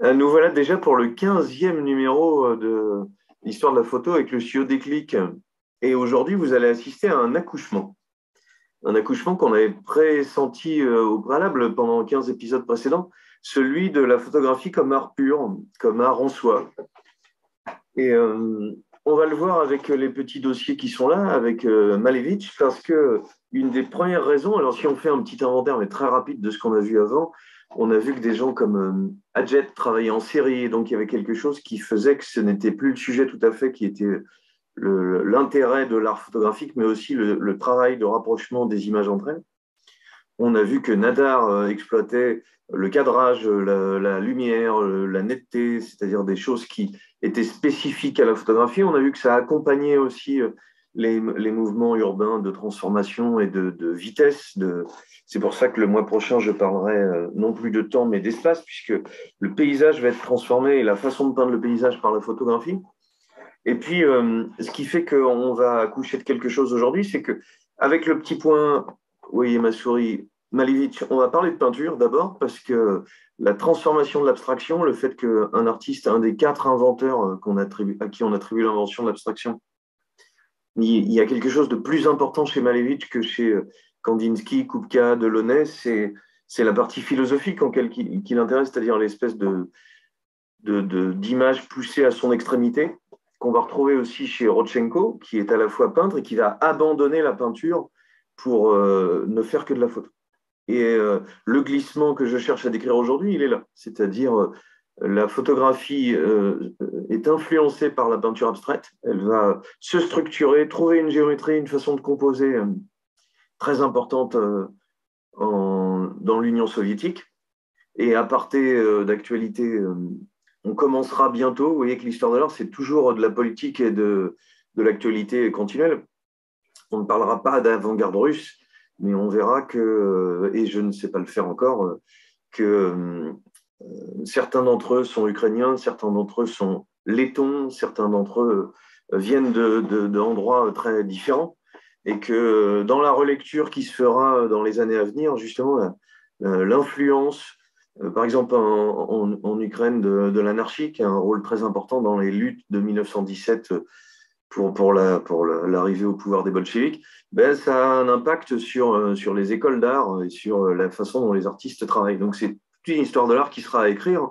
Nous voilà déjà pour le 15e numéro de l'histoire de la photo avec le studio Déclic. Et aujourd'hui, vous allez assister à un accouchement. Un accouchement qu'on avait pressenti au préalable pendant 15 épisodes précédents, celui de la photographie comme art pur, comme art en soi. Et on va le voir avec les petits dossiers qui sont là, avec Malevich, parce que une des premières raisons, alors si on fait un petit inventaire, mais très rapide de ce qu'on a vu avant, on a vu que des gens comme Adjet travaillaient en série, et donc il y avait quelque chose qui faisait que ce n'était plus le sujet tout à fait qui était l'intérêt de l'art photographique, mais aussi le travail de rapprochement des images entre elles. On a vu que Nadar exploitait le cadrage, la lumière, la netteté, c'est-à-dire des choses qui étaient spécifiques à la photographie. On a vu que ça accompagnait aussi les mouvements urbains de transformation et de vitesse. C'est pour ça que le mois prochain, je parlerai non plus de temps, mais d'espace, puisque le paysage va être transformé et la façon de peindre le paysage par la photographie. Et puis, ce qui fait qu'on va accoucher de quelque chose aujourd'hui, c'est que avec le petit point, vous voyez ma souris, Malevich, on va parler de peinture d'abord, parce que la transformation de l'abstraction, le fait qu'un artiste, un des 4 inventeurs à qui on attribue l'invention de l'abstraction, il y a quelque chose de plus important chez Malevich que chez Kandinsky, Kupka, Delaunay, c'est la partie philosophique qui l'intéresse, c'est-à-dire l'espèce d'image poussée à son extrémité, qu'on va retrouver aussi chez Rodchenko, qui est à la fois peintre et qui va abandonner la peinture pour ne faire que de la photo. Et le glissement que je cherche à décrire aujourd'hui, il est là. C'est-à-dire, la photographie est influencée par la peinture abstraite. Elle va se structurer, trouver une géométrie, une façon de composer très importante dans l'Union soviétique. Et à parté d'actualité, on commencera bientôt. Vous voyez que l'histoire de l'art, c'est toujours de la politique et de l'actualité continuelle. On ne parlera pas d'avant-garde russe, mais on verra que, et je ne sais pas le faire encore, que certains d'entre eux sont ukrainiens, certains d'entre eux sont lettons, certains d'entre eux viennent d'endroits très différents, et que dans la relecture qui se fera dans les années à venir, justement, l'influence, par exemple en Ukraine, de l'anarchie, qui a un rôle très important dans les luttes de 1917 pour l'arrivée au pouvoir des bolcheviks, ben, ça a un impact sur les écoles d'art et sur la façon dont les artistes travaillent. Donc c'est toute une histoire de l'art qui sera à écrire,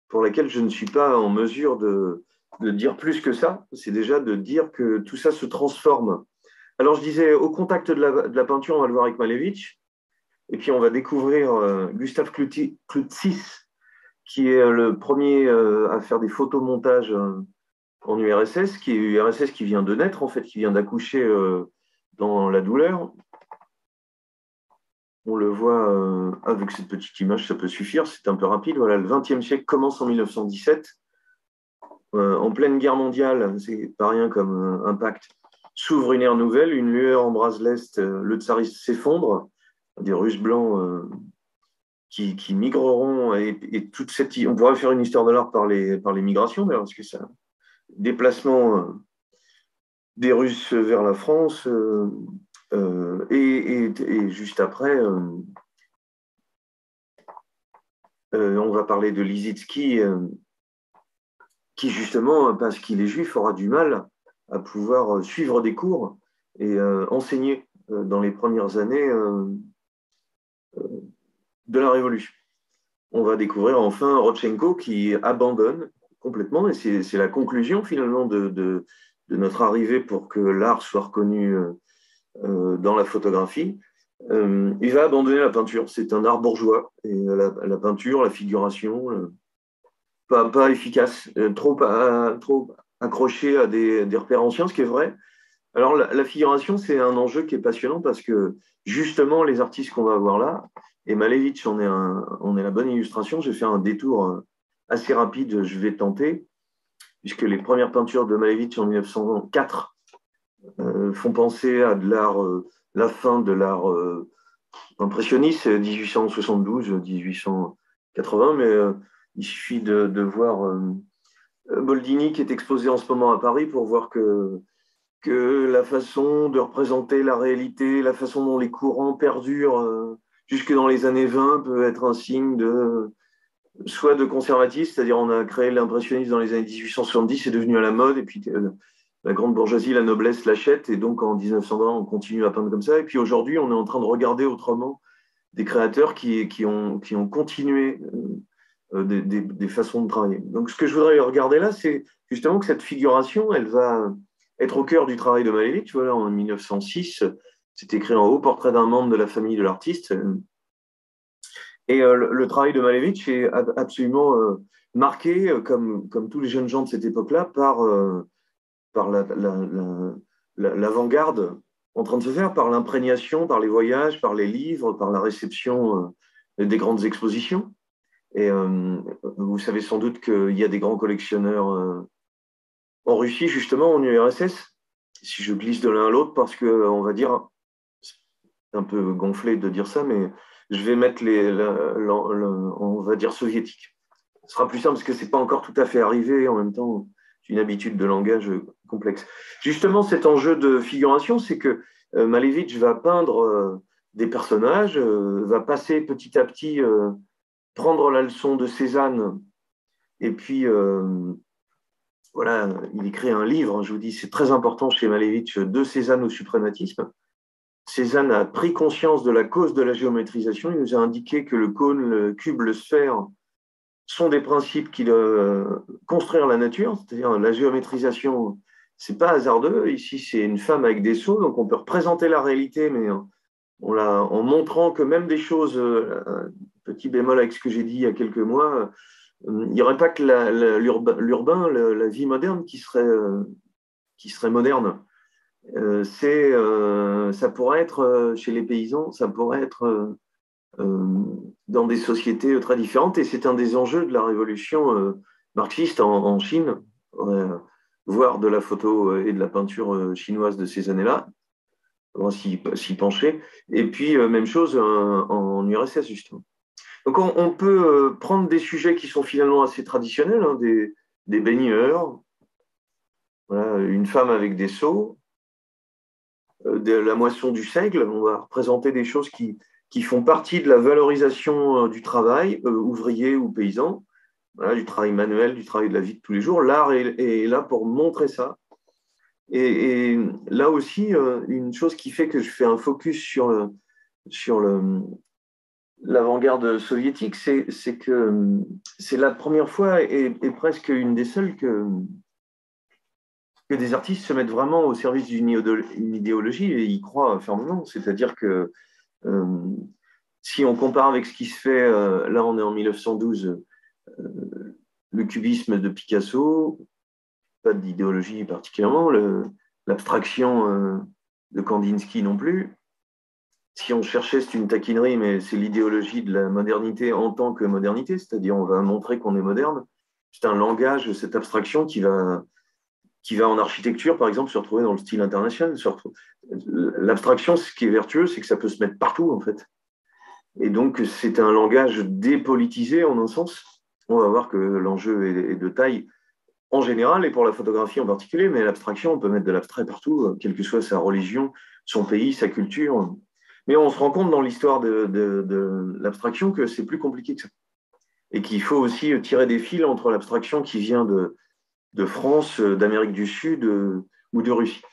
pour laquelle je ne suis pas en mesure de dire plus que ça. C'est déjà de dire que tout ça se transforme. Alors je disais, au contact de la peinture, on va le voir avec Malevich, et puis on va découvrir Gustave Klutzis, qui est le premier à faire des photomontages en URSS, qui est URSS qui vient de naître, en fait, qui vient d'accoucher dans la douleur. On le voit avec cette petite image, ça peut suffire, c'est un peu rapide. Voilà, le XXe siècle commence en 1917. En pleine guerre mondiale, c'est pas rien comme impact. S'ouvre une ère nouvelle, une lueur embrase l'Est, le tsarisme s'effondre, des Russes blancs qui migreront, et toute cette. On pourrait faire une histoire de l'art par les migrations, parce que ça. Déplacement des Russes vers la France, et juste après, on va parler de Lissitzky, qui justement, parce qu'il est juif, aura du mal à pouvoir suivre des cours et enseigner dans les premières années de la Révolution. On va découvrir enfin Rodchenko qui abandonne complètement, et c'est la conclusion finalement de notre arrivée pour que l'art soit reconnu dans la photographie. Il va abandonner la peinture. C'est un art bourgeois. Et la peinture, la figuration, pas efficace, trop accroché à des repères anciens, ce qui est vrai. Alors, la figuration, c'est un enjeu qui est passionnant parce que justement, les artistes qu'on va avoir là, et Malevich on est la bonne illustration. J'ai fait un détour assez rapide, je vais tenter, puisque les premières peintures de Malevich en 1904 font penser à de l'art, la fin de l'art impressionniste, 1872, 1880, mais il suffit de voir Boldini qui est exposé en ce moment à Paris pour voir que la façon de représenter la réalité, la façon dont les courants perdurent jusque dans les années 20 peut être un signe soit de conservatisme, c'est-à-dire on a créé l'impressionnisme dans les années 1870, c'est devenu à la mode, et puis la grande bourgeoisie, la noblesse l'achète, et donc en 1920, on continue à peindre comme ça. Et puis aujourd'hui, on est en train de regarder autrement des créateurs qui ont continué des façons de travailler. Donc ce que je voudrais regarder là, c'est justement que cette figuration, elle va être au cœur du travail de Malevich. Voilà, en 1906, c'est écrit en haut, portrait d'un membre de la famille de l'artiste. Et le travail de Malevich est absolument marqué, comme tous les jeunes gens de cette époque-là, par l'avant-garde en train de se faire, par l'imprégnation, par les voyages, par les livres, par la réception des grandes expositions. Et vous savez sans doute qu'il y a des grands collectionneurs en Russie, justement, en URSS, si je glisse de l'un à l'autre, parce que, on va dire, c'est un peu gonflé de dire ça, mais je vais mettre on va dire, soviétique. Ce sera plus simple parce que ce n'est pas encore tout à fait arrivé. En même temps, c'est une habitude de langage complexe. Justement, cet enjeu de figuration, c'est que Malevich va peindre des personnages, va passer petit à petit, prendre la leçon de Cézanne, et puis voilà, il écrit un livre, je vous dis, c'est très important chez Malevich, de Cézanne au suprématisme. Cézanne a pris conscience de la cause de la géométrisation. Il nous a indiqué que le cône, le cube, le sphère sont des principes qui doivent construire la nature, c'est-à-dire la géométrisation, c'est pas hasardeux. Ici, c'est une femme avec des seaux, donc on peut représenter la réalité, mais en montrant que même des choses, petit bémol avec ce que j'ai dit il y a quelques mois, il n'y aurait pas que l'urbain, la vie moderne qui serait moderne. Ça pourrait être chez les paysans, ça pourrait être dans des sociétés très différentes. Et c'est un des enjeux de la révolution marxiste en Chine, voire de la photo et de la peinture chinoise de ces années-là, on va s'y pencher. Et puis, même chose en URSS, justement. Donc, on peut prendre des sujets qui sont finalement assez traditionnels, hein, des baigneurs, voilà, une femme avec des seaux, de la moisson du seigle. On va représenter des choses qui font partie de la valorisation du travail, ouvrier ou paysan, voilà, du travail manuel, du travail de la vie de tous les jours. L'art est là pour montrer ça. Et là aussi, une chose qui fait que je fais un focus sur l'avant-garde soviétique, c'est que c'est la première fois et presque une des seules que des artistes se mettent vraiment au service d'une idéologie et y croient fermement. C'est-à-dire que si on compare avec ce qui se fait, là on est en 1912, le cubisme de Picasso, pas d'idéologie particulièrement, l'abstraction de Kandinsky non plus. Si on cherchait, c'est une taquinerie, mais c'est l'idéologie de la modernité en tant que modernité, c'est-à-dire on va montrer qu'on est moderne. C'est un langage, cette abstraction qui va en architecture, par exemple, se retrouver dans le style international. L'abstraction, ce qui est vertueux, c'est que ça peut se mettre partout, en fait. Et donc, c'est un langage dépolitisé, en un sens. On va voir que l'enjeu est de taille en général, et pour la photographie en particulier, mais l'abstraction, on peut mettre de l'abstrait partout, quelle que soit sa religion, son pays, sa culture. Mais on se rend compte dans l'histoire de l'abstraction que c'est plus compliqué que ça. Et qu'il faut aussi tirer des fils entre l'abstraction qui vient de France, d'Amérique du Sud ou de Russie.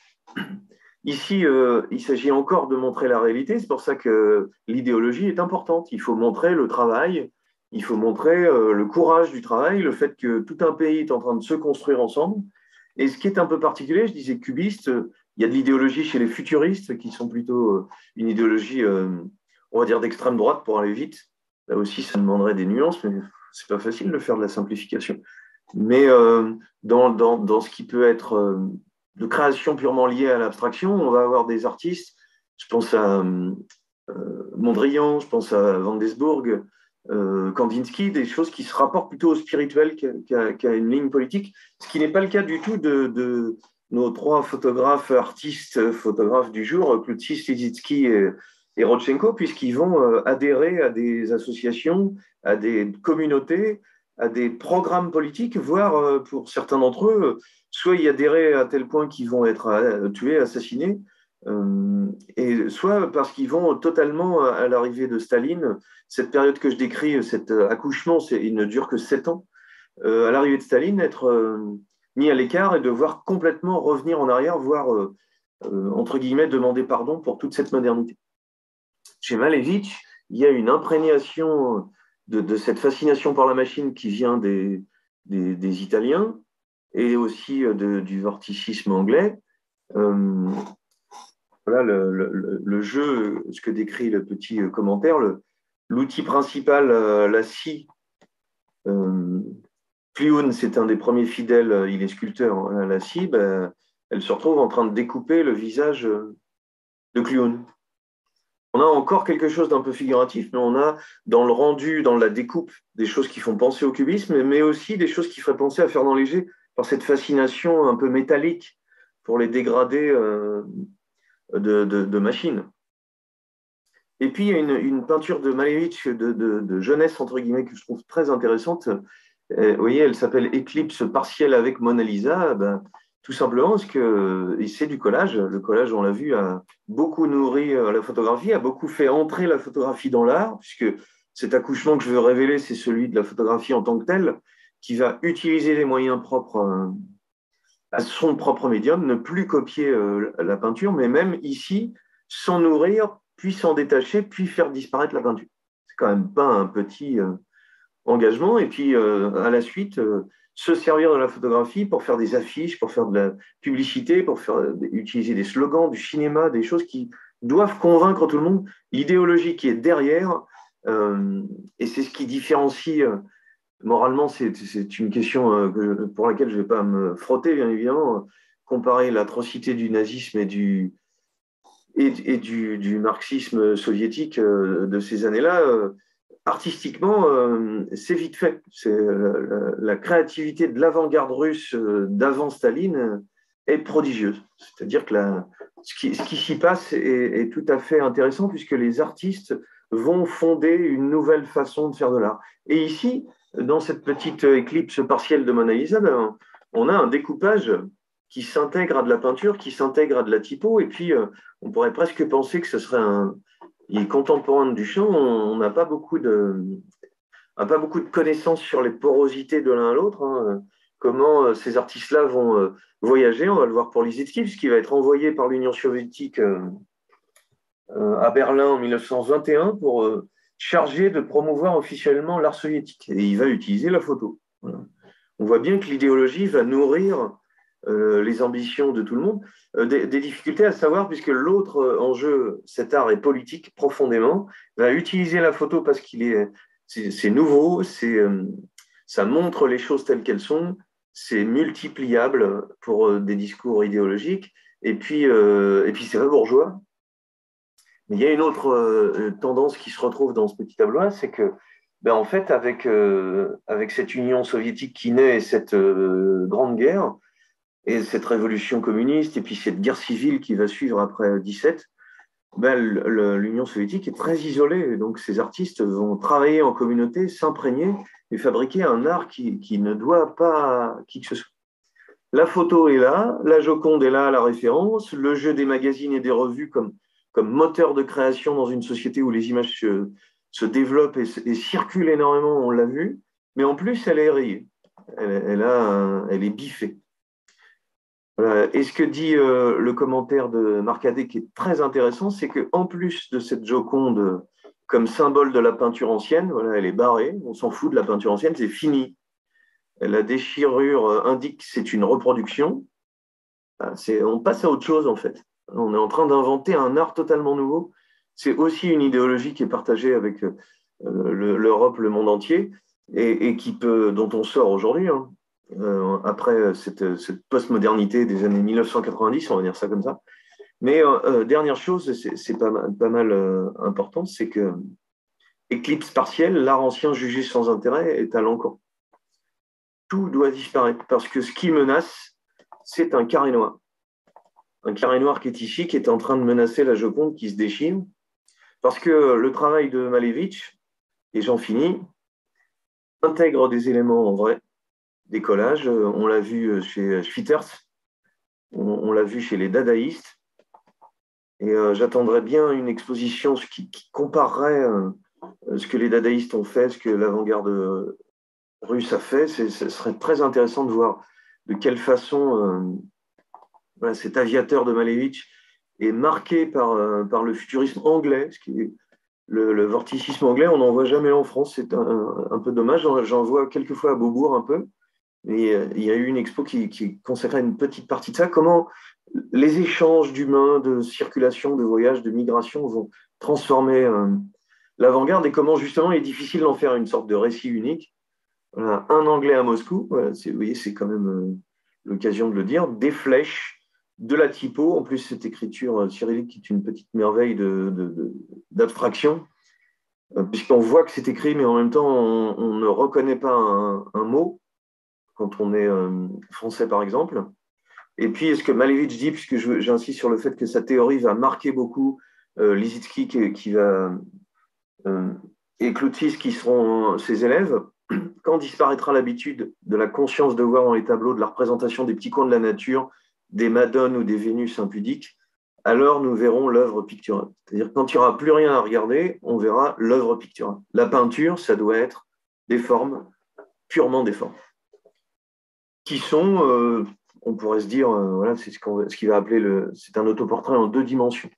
Ici, il s'agit encore de montrer la réalité. C'est pour ça que l'idéologie est importante. Il faut montrer le travail, il faut montrer le courage du travail, le fait que tout un pays est en train de se construire ensemble. Et ce qui est un peu particulier, je disais cubiste, il y a de l'idéologie chez les futuristes qui sont plutôt une idéologie, on va dire, d'extrême droite pour aller vite. Là aussi, ça demanderait des nuances, mais c'est pas facile de faire de la simplification. Mais dans ce qui peut être de création purement liée à l'abstraction, on va avoir des artistes, je pense à Mondrian, je pense à Van Desbourg, Kandinsky, des choses qui se rapportent plutôt au spirituel qu'à une ligne politique, ce qui n'est pas le cas du tout de nos trois photographes, artistes, photographes du jour, Kloutsis, Lissitzky et Rodchenko, puisqu'ils vont adhérer à des associations, à des communautés, à des programmes politiques, voire pour certains d'entre eux, soit y adhérer à tel point qu'ils vont être tués, assassinés, Et soit parce qu'ils vont totalement à l'arrivée de Staline. Cette période que je décris, cet accouchement, il ne dure que 7 ans. À l'arrivée de Staline, être mis à l'écart et devoir complètement revenir en arrière, voire, entre guillemets, demander pardon pour toute cette modernité. Chez Malevich, il y a une imprégnation de cette fascination par la machine qui vient des Italiens et aussi du vorticisme anglais. Euh, voilà le jeu, ce que décrit le petit commentaire, l'outil principal, la scie. Clune, c'est un des premiers fidèles, il est sculpteur, hein, la scie, ben, elle se retrouve en train de découper le visage de Clune. On a encore quelque chose d'un peu figuratif, mais on a dans le rendu, dans la découpe, des choses qui font penser au cubisme, mais aussi des choses qui feraient penser à Fernand Léger par cette fascination un peu métallique pour les dégradés de machines. Et puis, il y a une peinture de Malevich de jeunesse, entre guillemets, que je trouve très intéressante. Vous voyez, elle s'appelle Éclipse partielle avec Mona Lisa. Ben, tout simplement parce que c'est du collage. Le collage, on l'a vu, a beaucoup nourri la photographie, a beaucoup fait entrer la photographie dans l'art, puisque cet accouchement que je veux révéler, c'est celui de la photographie en tant que telle, qui va utiliser les moyens propres à son propre médium, ne plus copier la peinture, mais même ici, s'en nourrir, puis s'en détacher, puis faire disparaître la peinture. C'est quand même pas un petit engagement. Et puis, à la suite, se servir de la photographie pour faire des affiches, pour faire de la publicité, pour utiliser des slogans, du cinéma, des choses qui doivent convaincre tout le monde. L'idéologie qui est derrière, et c'est ce qui différencie moralement, c'est une question pour laquelle je ne vais pas me frotter, bien évidemment. Comparer l'atrocité du nazisme et du marxisme soviétique de ces années-là, artistiquement, c'est vite fait. C'est la créativité de l'avant-garde russe d'avant Staline est prodigieuse. C'est-à-dire que ce qui s'y passe est tout à fait intéressant puisque les artistes vont fonder une nouvelle façon de faire de l'art. Et ici, dans cette petite éclipse partielle de Mona Lisa, ben, on a un découpage qui s'intègre à de la peinture, qui s'intègre à de la typo, et puis on pourrait presque penser que ce serait il est contemporain de Duchamp. On n'a pas beaucoup de connaissances sur les porosités de l'un à l'autre, hein. Comment ces artistes-là vont voyager, on va le voir pour Lissitzky, puisqu'il va être envoyé par l'Union soviétique à Berlin en 1921 pour charger de promouvoir officiellement l'art soviétique. Et il va utiliser la photo. Voilà. On voit bien que l'idéologie va nourrir les ambitions de tout le monde. Des difficultés à savoir, puisque l'autre enjeu, cet art est politique profondément, va utiliser la photo parce c'est nouveau, ça montre les choses telles qu'elles sont, c'est multipliable pour des discours idéologiques, et puis c'est pas bourgeois. Mais il y a une autre tendance qui se retrouve dans ce petit tableau-là, c'est que, ben, en fait, avec cette Union soviétique qui naît et cette grande guerre, et cette révolution communiste, et puis cette guerre civile qui va suivre après 17, ben, l'Union soviétique est très isolée. Et donc ces artistes vont travailler en communauté, s'imprégner et fabriquer un art qui ne doit pas à qui que ce soit. La photo est là, la Joconde est là à la référence, le jeu des magazines et des revues comme moteur de création dans une société où les images se développent et circulent énormément, on l'a vu, mais en plus elle est rayée, elle est biffée. Voilà. Et ce que dit le commentaire de Marcadet qui est très intéressant, c'est qu'en plus de cette Joconde comme symbole de la peinture ancienne, voilà, elle est barrée, on s'en fout de la peinture ancienne, c'est fini. La déchirure indique que c'est une reproduction. On passe à autre chose en fait. On est en train d'inventer un art totalement nouveau. C'est aussi une idéologie qui est partagée avec l'Europe, le monde entier, et dont on sort aujourd'hui. Hein. Après cette postmodernité des années 1990, on va dire ça comme ça. Mais dernière chose, c'est pas mal important, c'est que éclipse partielle, l'art ancien jugé sans intérêt est à l'encan. Tout doit disparaître parce que ce qui menace, c'est un carré noir. Un carré noir qui est ici, qui est en train de menacer la Joconde qui se déchire. Parce que le travail de Malevich, et j'en finis, intègre des éléments en vrai, des collages. On l'a vu chez Schwitters, on l'a vu chez les dadaïstes. Et j'attendrais bien une exposition qui comparerait ce que les dadaïstes ont fait, ce que l'avant-garde russe a fait. Ce serait très intéressant de voir de quelle façon voilà, cet aviateur de Malevich est marqué par le futurisme anglais, ce qui est le vorticisme anglais, on n'en voit jamais en France, c'est un peu dommage. J'en vois quelques fois à Beaubourg un peu. Et il y a eu une expo qui consacrait une petite partie de ça. Comment les échanges d'humains, de circulation, de voyage, de migration vont transformer l'avant-garde et comment justement il est difficile d'en faire une sorte de récit unique. Voilà, un Anglais à Moscou, voilà, vous voyez, c'est quand même l'occasion de le dire, des flèches, de la typo, en plus cette écriture cyrillique qui est une petite merveille d'abstraction, puisqu'on voit que c'est écrit, mais en même temps on ne reconnaît pas un mot quand on est français par exemple. Et puis, ce que Malevich dit, puisque j'insiste sur le fait que sa théorie va marquer beaucoup Lissitzky qui va, et Cloutsis qui seront ses élèves, quand disparaîtra l'habitude de la conscience de voir dans les tableaux de la représentation des petits coins de la nature, des Madones ou des Vénus impudiques, alors nous verrons l'œuvre picturale. C'est-à-dire quand il n'y aura plus rien à regarder, on verra l'œuvre picturale. La peinture, ça doit être des formes, purement des formes, qui sont, on pourrait se dire, voilà, c'est ce qu'il va appeler c'est un autoportrait en 2 dimensions.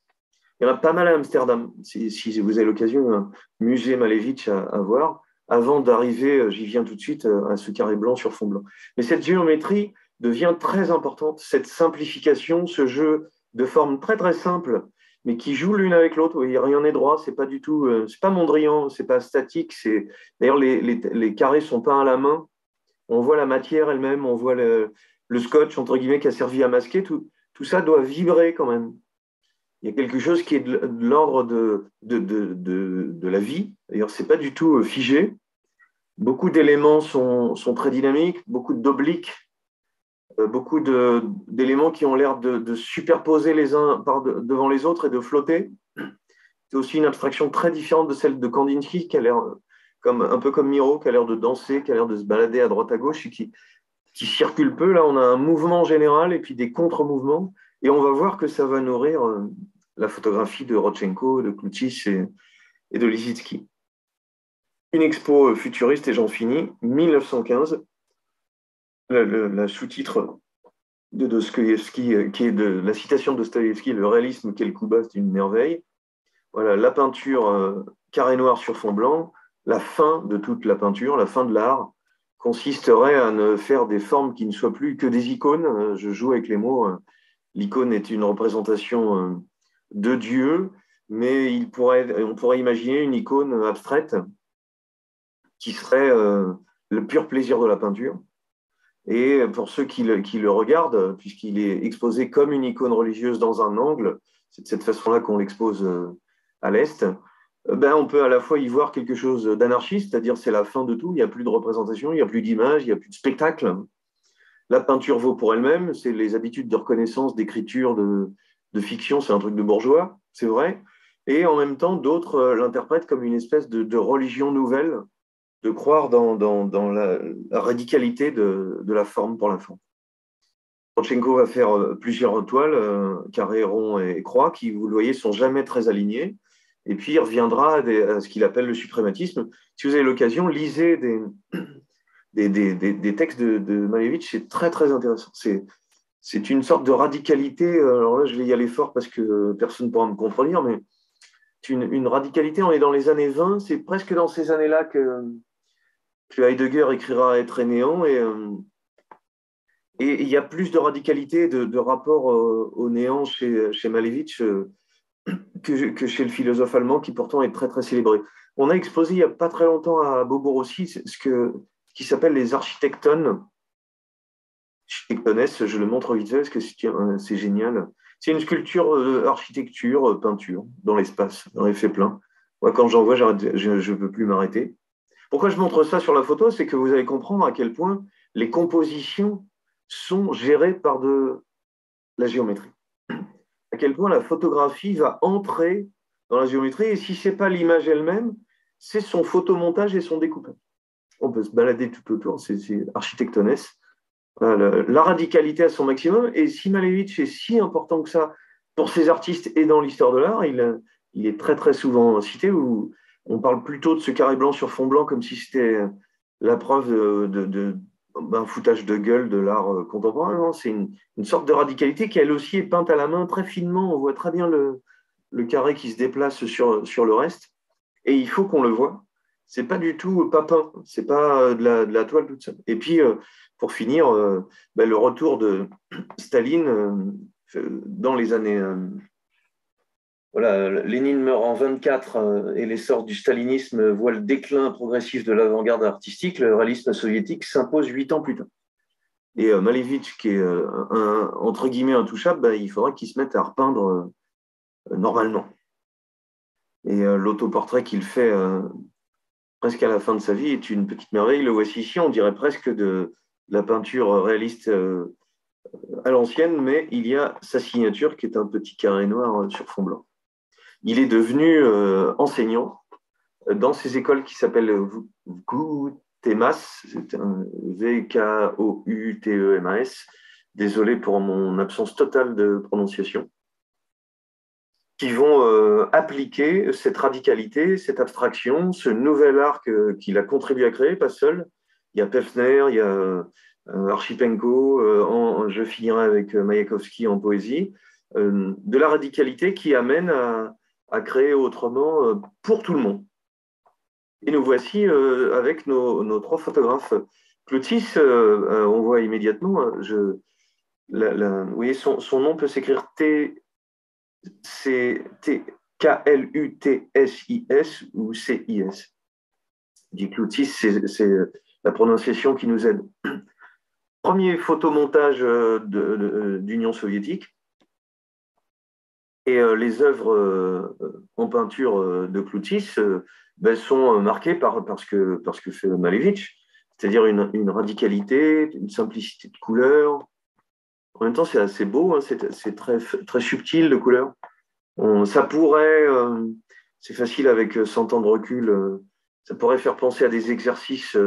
Il y en a pas mal à Amsterdam, si vous avez l'occasion, un musée Malevich à voir. Avant d'arriver, j'y viens tout de suite, à ce carré blanc sur fond blanc. Mais cette géométrie devient très importante, cette simplification, ce jeu de formes très très simples, mais qui jouent l'une avec l'autre. Il n'y a rien n'est droit, c'est pas du tout, c'est pas Mondrian, c'est pas statique. D'ailleurs, les carrés sont peints à la main. On voit la matière elle-même, on voit le scotch, entre guillemets, qui a servi à masquer. Tout ça doit vibrer quand même. Il y a quelque chose qui est de l'ordre de la vie. D'ailleurs, ce n'est pas du tout figé. Beaucoup d'éléments sont très dynamiques, beaucoup d'obliques, beaucoup d'éléments qui ont l'air de superposer les uns devant les autres et de flotter. C'est aussi une abstraction très différente de celle de Kandinsky, qui a l'air un peu comme Miro, qui a l'air de danser, qui a l'air de se balader à droite à gauche et qui circule peu. Là, on a un mouvement général et puis des contre-mouvements. Et on va voir que ça va nourrir la photographie de Rodchenko, de Cloutsis et de Lissitzky. Une expo futuriste, et j'en finis, 1915. Le sous-titre de Dostoïevski, qui est de la citation de Dostoïevski, le réalisme, quel coup bas, c'est une merveille. Voilà, la peinture carré noir sur fond blanc, la fin de toute la peinture, la fin de l'art, consisterait à ne faire des formes qui ne soient plus que des icônes. Je joue avec les mots. L'icône est une représentation de Dieu, mais on pourrait imaginer une icône abstraite qui serait le pur plaisir de la peinture. Et pour ceux qui le regardent, puisqu'il est exposé comme une icône religieuse dans un angle, c'est de cette façon-là qu'on l'expose à l'Est, on peut à la fois y voir quelque chose d'anarchiste, c'est-à-dire c'est la fin de tout, il n'y a plus de représentation, il n'y a plus d'image, il n'y a plus de spectacle. La peinture vaut pour elle-même, c'est les habitudes de reconnaissance, d'écriture, de fiction, c'est un truc de bourgeois, c'est vrai. Et en même temps, d'autres l'interprètent comme une espèce de religion nouvelle, de croire dans la radicalité de la forme pour la forme. Rodchenko va faire plusieurs toiles, carré, rond et croix, qui, vous le voyez, sont jamais très alignées. Et puis, il reviendra à ce qu'il appelle le suprématisme. Si vous avez l'occasion, lisez des textes de Malevich, c'est très, très intéressant. C'est une sorte de radicalité. Alors là, je vais y aller fort parce que personne ne pourra me contredire, mais une radicalité, on est dans les années 20, c'est presque dans ces années-là que Heidegger écrira Être et néant, et il y a plus de radicalité, de rapport au néant chez Malevich que chez le philosophe allemand, qui pourtant est très, très célébré. On a exposé il n'y a pas très longtemps à Beaubourg aussi ce qui s'appelle les architectones. Architectones, je le montre vite fait parce que c'est génial. C'est une sculpture, architecture, peinture, dans l'espace, dans effet plein. Moi, quand j'en vois, je ne peux plus m'arrêter. Pourquoi je montre ça sur la photo? C'est que vous allez comprendre à quel point les compositions sont gérées par de la géométrie. À quel point la photographie va entrer dans la géométrie, et si ce n'est pas l'image elle-même, c'est son photomontage et son découpage. On peut se balader tout autour, c'est architectones. La radicalité à son maximum, et si Malevich est si important que ça pour ces artistes et dans l'histoire de l'art, il est très très souvent cité, où on parle plutôt de ce carré blanc sur fond blanc comme si c'était la preuve d'un foutage de gueule de l'art contemporain. Non, c'est une sorte de radicalité qui, elle aussi, est peinte à la main très finement. On voit très bien le carré qui se déplace sur le reste. Et il faut qu'on le voit. C'est pas du tout pas peint, c'est pas de la toile toute seule. Et puis, pour finir, le retour de Staline dans les années. Voilà, Lénine meurt en 24 et l'essor du stalinisme voit le déclin progressif de l'avant-garde artistique. Le réalisme soviétique s'impose 8 ans plus tard. Et Malevich, qui est entre guillemets intouchable, il faudra qu'il se mette à repeindre normalement. Et l'autoportrait qu'il fait presque à la fin de sa vie est une petite merveille. Le voici ici, on dirait presque de la peinture réaliste à l'ancienne, mais il y a sa signature qui est un petit carré noir sur fond blanc. Il est devenu enseignant dans ces écoles qui s'appellent VKUTEMAS, c'est un VKOUTEMAS, désolé pour mon absence totale de prononciation, qui vont appliquer cette radicalité, cette abstraction, ce nouvel art qu'il a contribué à créer, pas seul. Il y a Pevsner, il y a Archipenko, je finirai avec Mayakovsky en poésie, de la radicalité qui amène à créer autrement pour tout le monde. Et nous voici avec nos 3 photographes. Clotis, on voit immédiatement, vous voyez, son nom peut s'écrire K-L-U-T-S-I-S ou C-I-S. Dit Clotis, c'est la prononciation qui nous aide. Premier photomontage d'Union soviétique. Et les œuvres en peinture de Clotis sont marquées par ce que fait Malevich, c'est-à-dire une radicalité, une simplicité de couleurs. En même temps, c'est assez beau, hein, c'est très, très subtil de couleurs. Ça pourrait, c'est facile avec 100 ans de recul, ça pourrait faire penser à des exercices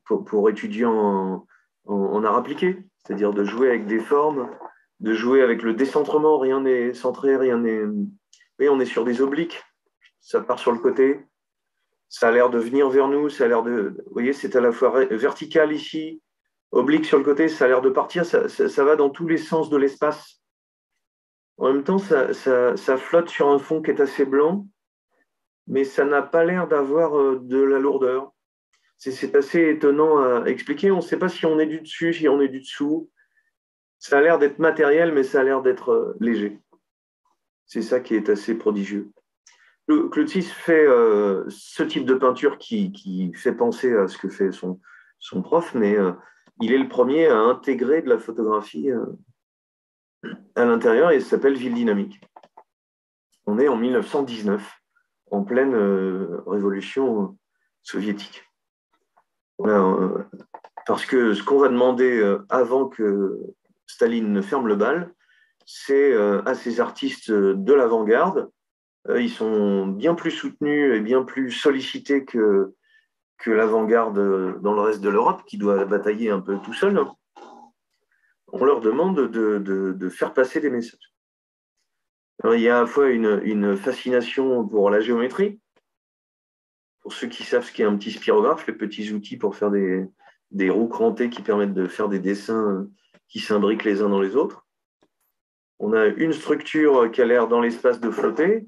pour étudiants en art appliqué, c'est-à-dire de jouer avec des formes, de jouer avec le décentrement, rien n'est centré, rien n'est. Oui, on est sur des obliques, ça part sur le côté, ça a l'air de venir vers nous, ça a l'air de. Vous voyez, c'est à la fois vertical ici, oblique sur le côté, ça a l'air de partir, ça va dans tous les sens de l'espace. En même temps, ça flotte sur un fond qui est assez blanc, mais ça n'a pas l'air d'avoir de la lourdeur. C'est assez étonnant à expliquer. On ne sait pas si on est du dessus, si on est du dessous. Ça a l'air d'être matériel, mais ça a l'air d'être léger. C'est ça qui est assez prodigieux. Clotis fait ce type de peinture qui fait penser à ce que fait son prof, mais il est le premier à intégrer de la photographie à l'intérieur et ça s'appelle Ville Dynamique. On est en 1919, en pleine révolution soviétique. Voilà, parce que ce qu'on va demander avant que Staline ne ferme le bal, c'est à ces artistes de l'avant-garde. Ils sont bien plus soutenus et bien plus sollicités que l'avant-garde dans le reste de l'Europe, qui doit batailler un peu tout seul. On leur demande de faire passer des messages. Alors, il y a à la fois une fascination pour la géométrie. Pour ceux qui savent ce qu'est un petit spirographe, les petits outils pour faire des roues crantées qui permettent de faire des dessins qui s'imbriquent les uns dans les autres. On a une structure qui a l'air dans l'espace de flotter,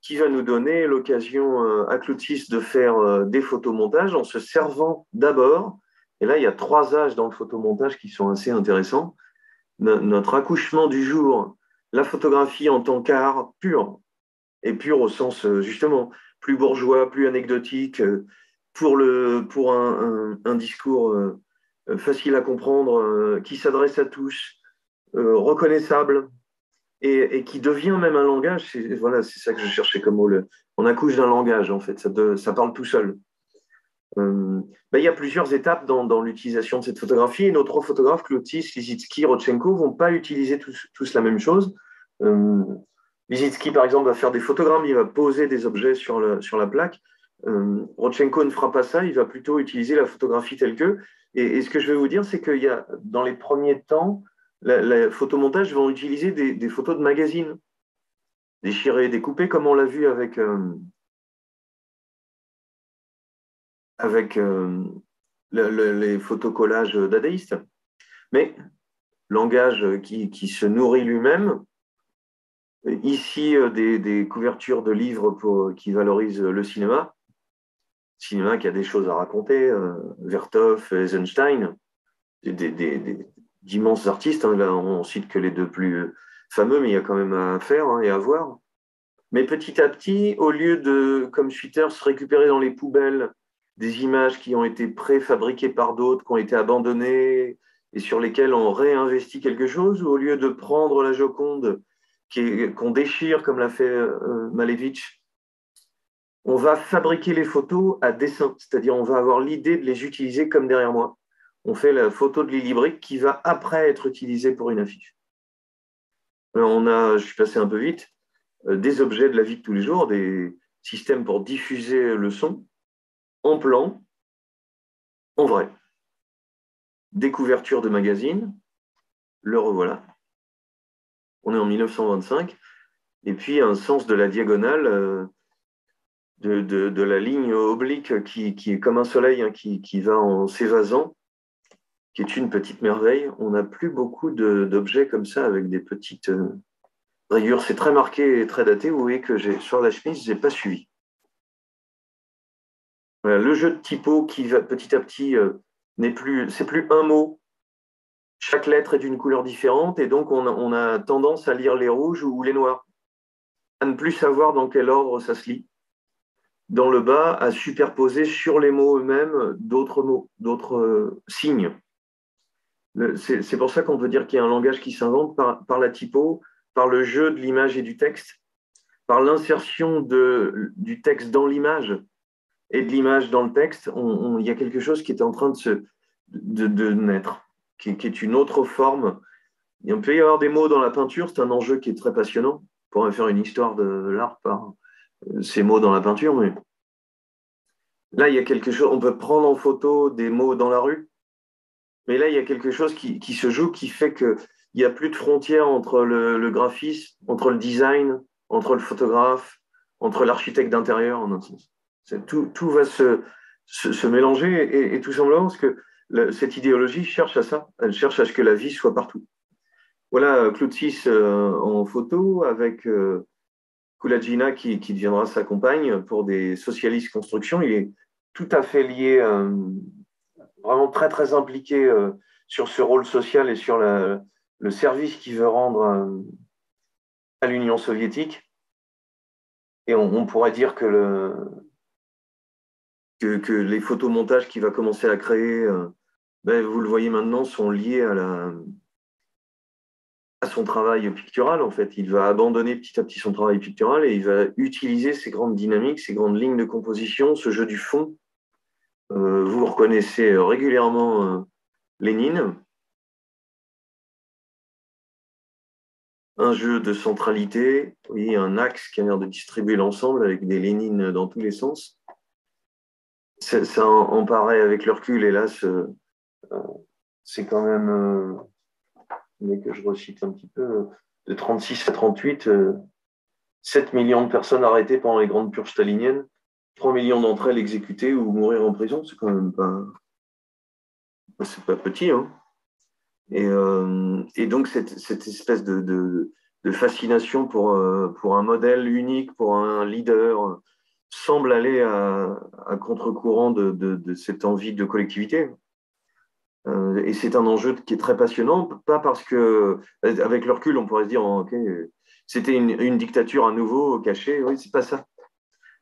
qui va nous donner l'occasion à Clotis de faire des photomontages en se servant d'abord, et là il y a 3 âges dans le photomontage qui sont assez intéressants, notre accouchement du jour, la photographie en tant qu'art pur, et pur au sens justement plus bourgeois, plus anecdotique, pour un discours facile à comprendre, qui s'adresse à tous, reconnaissable, et qui devient même un langage. C'est ça que je cherchais comme mot. On accouche d'un langage, en fait, ça parle tout seul. Il y a plusieurs étapes dans l'utilisation de cette photographie, et nos 3 photographes, Clotis, Lissitzky, Rodchenko, ne vont pas utiliser tous la même chose. Lissitzky, par exemple, va faire des photogrammes, il va poser des objets sur la plaque. Rodchenko ne fera pas ça, il va plutôt utiliser la photographie telle que. Et ce que je vais vous dire, c'est qu'il y a, dans les premiers temps, la photomontage vont utiliser des photos de magazines, déchirées, découpées, comme on l'a vu avec les photocollages dadaïstes. Mais langage qui se nourrit lui-même. Ici, des couvertures de livres qui valorisent le cinéma. Cinéma qui a des choses à raconter. Vertov, Eisenstein, d'immenses artistes. Hein. Là, on cite que les deux plus fameux, mais il y a quand même à faire et à voir. Mais petit à petit, au lieu de, comme Schwitters, se récupérer dans les poubelles des images qui ont été préfabriquées par d'autres, qui ont été abandonnées et sur lesquelles on réinvestit quelque chose, ou au lieu de prendre la Joconde qu'on déchire, comme l'a fait Malevich, on va fabriquer les photos à dessin, c'est-à-dire on va avoir l'idée de les utiliser comme derrière moi. On fait la photo de Lily Brick qui va après être utilisée pour une affiche. Alors je suis passé un peu vite, des objets de la vie de tous les jours, des systèmes pour diffuser le son, en plan, en vrai. Des couvertures de magazines, le revoilà. On est en 1925. Et puis un sens de la diagonale, de la ligne oblique qui est comme un soleil hein, qui va en s'évasant, qui est une petite merveille. On n'a plus beaucoup d'objets comme ça avec des petites rayures. C'est très marqué et très daté. Vous voyez que sur la chemise, je n'ai pas suivi. Voilà, le jeu de typo qui va petit à petit c'est plus un mot. Chaque lettre est d'une couleur différente et donc on a tendance à lire les rouges ou les noirs, à ne plus savoir dans quel ordre ça se lit. Dans le bas, à superposer sur les mots eux-mêmes d'autres mots, d'autres signes. C'est pour ça qu'on peut dire qu'il y a un langage qui s'invente par la typo, par le jeu de l'image et du texte, par l'insertion du texte dans l'image et de l'image dans le texte. Il y a quelque chose qui est en train de naître, qui est une autre forme. Et on peut y avoir des mots dans la peinture, c'est un enjeu qui est très passionnant. On pourrait faire une histoire de l'art par ces mots dans la peinture, mais là, il y a quelque chose, on peut prendre en photo des mots dans la rue, mais là, il y a quelque chose qui se joue, qui fait qu'il n'y a plus de frontières entre le graphisme, entre le design, entre le photographe, entre l'architecte d'intérieur, en un sens. Tout va se mélanger et tout simplement parce que cette idéologie cherche à ça. Elle cherche à ce que la vie soit partout. Voilà Claude Six en photo avec Koulagina qui deviendra sa compagne pour des socialistes construction. Il est tout à fait lié, vraiment très très impliqué sur ce rôle social et sur le service qu'il veut rendre à l'Union soviétique. Et on pourrait dire que les photomontages qu'il va commencer à créer, vous le voyez maintenant, sont liés à son travail pictural. En fait, il va abandonner petit à petit son travail pictural et il va utiliser ces grandes dynamiques, ces grandes lignes de composition, ce jeu du fond. Vous reconnaissez régulièrement Lénine, un jeu de centralité, oui, un axe qui a l'air de distribuer l'ensemble avec des Lénines dans tous les sens. Ça en paraît avec le recul, hélas, c'est quand même, mais que je recite un petit peu, de 36 à 38, 7 millions de personnes arrêtées pendant les grandes purges staliniennes, 3 millions d'entre elles exécutées ou mourir en prison, c'est quand même c'est pas petit. Hein. Et donc, cette espèce de fascination pour un modèle unique, pour un leader, semble aller à contre-courant de cette envie de collectivité. Et c'est un enjeu qui est très passionnant, pas parce que, avec le recul, on pourrait se dire, OK, c'était une dictature à nouveau cachée. Oui, c'est pas ça.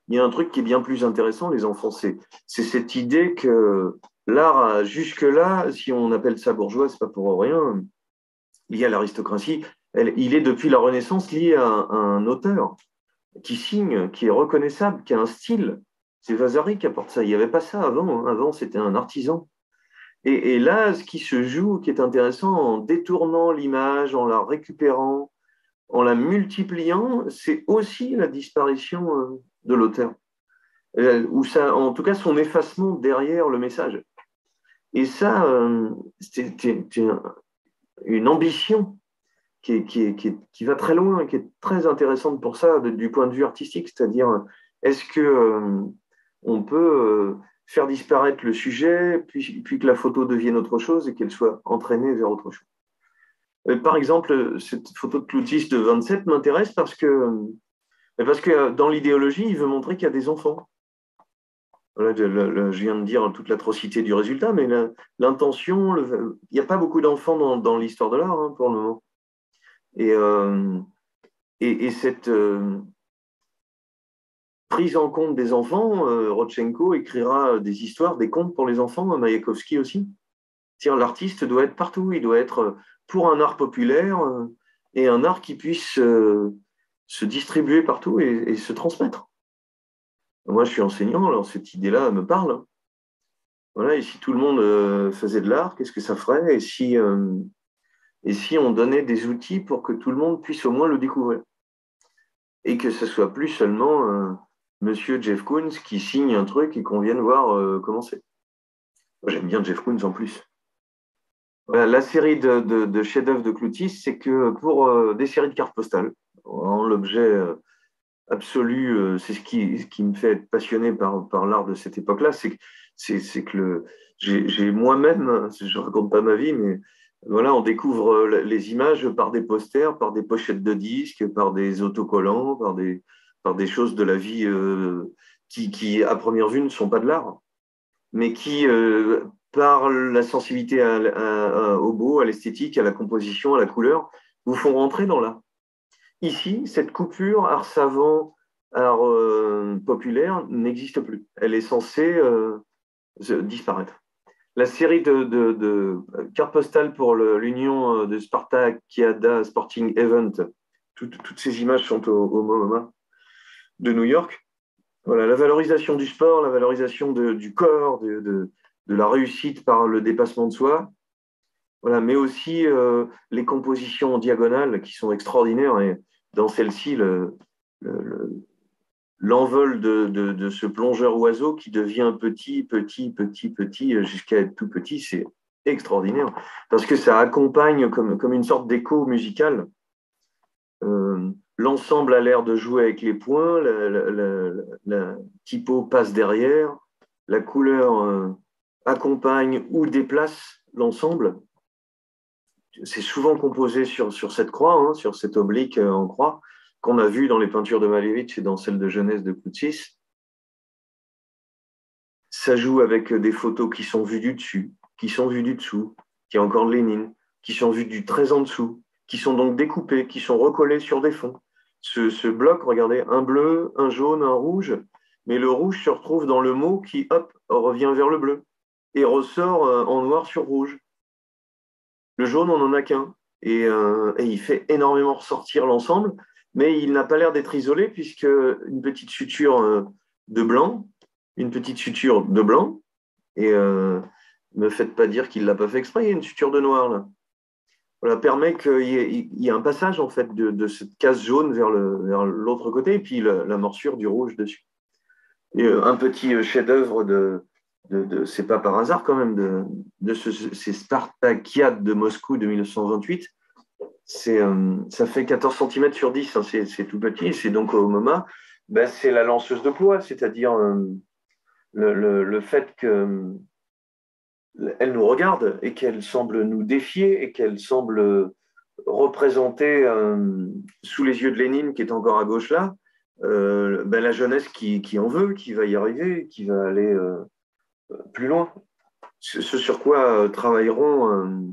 Il y a un truc qui est bien plus intéressant, les enfants, c'est cette idée que l'art, jusque-là, si on appelle ça bourgeois, c'est pas pour rien, lié à l'aristocratie, il est depuis la Renaissance lié à un auteur qui signe, qui est reconnaissable, qui a un style. C'est Vasari qui apporte ça. Il n'y avait pas ça avant. Hein. Avant, c'était un artisan. Et là, ce qui se joue, qui est intéressant, en détournant l'image, en la récupérant, en la multipliant, c'est aussi la disparition de l'auteur. Ou ça, en tout cas, son effacement derrière le message. Et ça, une ambition qui va très loin, qui est très intéressante pour ça, du point de vue artistique, c'est-à-dire est-ce que on peut faire disparaître le sujet, puis que la photo devienne autre chose et qu'elle soit entraînée vers autre chose. Par exemple, cette photo de Cloutis de 27 m'intéresse parce que dans l'idéologie, il veut montrer qu'il y a des enfants. Voilà, je viens de dire toute l'atrocité du résultat, mais l'intention, il n'y a pas beaucoup d'enfants dans l'histoire de l'art pour le moment. Et cette prise en compte des enfants, Rodchenko écrira des histoires, des contes pour les enfants, Mayakovsky aussi. L'artiste doit être partout, il doit être pour un art populaire et un art qui puisse se distribuer partout et se transmettre. Moi, je suis enseignant, alors cette idée-là me parle. Voilà, et si tout le monde faisait de l'art, qu'est-ce que ça ferait? Et si on donnait des outils pour que tout le monde puisse au moins le découvrir? Et que ce soit plus seulement Monsieur Jeff Koons qui signe un truc et qu'on vienne voir comment c'est. Moi, j'aime bien Jeff Koons en plus. Voilà, la série de chefs-d'œuvre de Cloutis, c'est que pour des séries de cartes postales, l'objet absolu, c'est ce qui me fait être passionné par l'art de cette époque-là, c'est que j'ai moi-même, je ne raconte pas ma vie, mais voilà, on découvre les images par des posters, par des pochettes de disques, par des autocollants, par des choses de la vie qui, à première vue, ne sont pas de l'art, mais qui, par la sensibilité au beau, à l'esthétique, à la composition, à la couleur, vous font rentrer dans l'art. Ici, cette coupure art savant, art populaire n'existe plus. Elle est censée disparaître. La série de cartes postales pour l'union de Spartakiada Sporting Event, toutes ces images sont au MoMA de New York. Voilà, la valorisation du sport, la valorisation du corps, de la réussite par le dépassement de soi, voilà, mais aussi les compositions en diagonale qui sont extraordinaires. Et dans celle-ci, l'envol de ce plongeur oiseau qui devient petit, jusqu'à être tout petit, c'est extraordinaire. Parce que ça accompagne comme une sorte d'écho musical. L'ensemble a l'air de jouer avec les points, la typo passe derrière, la couleur accompagne ou déplace l'ensemble. C'est souvent composé sur cette croix, sur cette oblique en croix, qu'on a vu dans les peintures de Malevich et dans celles de jeunesse de Cloutis. Ça joue avec des photos qui sont vues du dessus, qui sont vues du dessous, qui est encore de Lénine, qui sont vues du très en dessous, qui sont donc découpées, qui sont recollées sur des fonds. Ce bloc, regardez, un bleu, un jaune, un rouge, mais le rouge se retrouve dans le mot qui, hop, revient vers le bleu et ressort en noir sur rouge. Le jaune, on n'en a qu'un. Et il fait énormément ressortir l'ensemble, mais il n'a pas l'air d'être isolé, puisque une petite suture de blanc, une petite suture de blanc, et ne me faites pas dire qu'il ne l'a pas fait exprès, il y a une suture de noir là. Voilà, permet qu'il y ait un passage en fait de cette case jaune vers l'autre côté, et puis la morsure du rouge dessus. Et un petit chef-d'œuvre c'est pas par hasard quand même, ces Spartakiades de Moscou de 1928. Ça fait 14 cm sur 10, hein, c'est tout petit, c'est donc au MoMA, ben, c'est la lanceuse de ploie, c'est-à-dire le fait qu'elle nous regarde et qu'elle semble nous défier et qu'elle semble représenter sous les yeux de Lénine, qui est encore à gauche là, ben, la jeunesse qui en veut, qui va y arriver, qui va aller plus loin. Ce sur quoi travailleront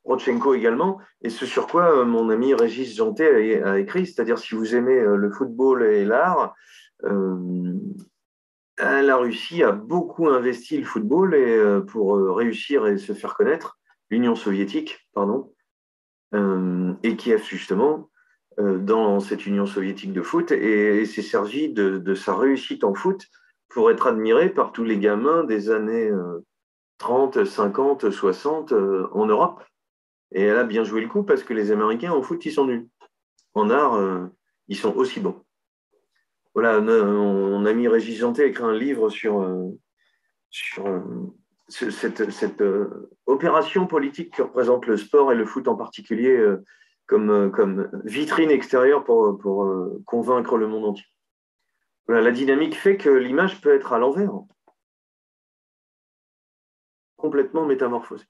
Rodchenko également, et ce sur quoi mon ami Régis Janté a écrit, c'est-à-dire si vous aimez le football et l'art, la Russie a beaucoup investi le football pour réussir et se faire connaître, l'Union soviétique, pardon, et Kiev justement, dans cette Union soviétique de foot, et s'est servi de sa réussite en foot pour être admiré par tous les gamins des années 30, 50, 60 en Europe. Et elle a bien joué le coup parce que les Américains en foot, ils sont nuls. En art, ils sont aussi bons. Voilà, mon ami Régis Janté a écrit un livre sur cette opération politique que représente le sport et le foot en particulier comme vitrine extérieure pour convaincre le monde entier. Voilà, la dynamique fait que l'image peut être à l'envers, complètement métamorphosée.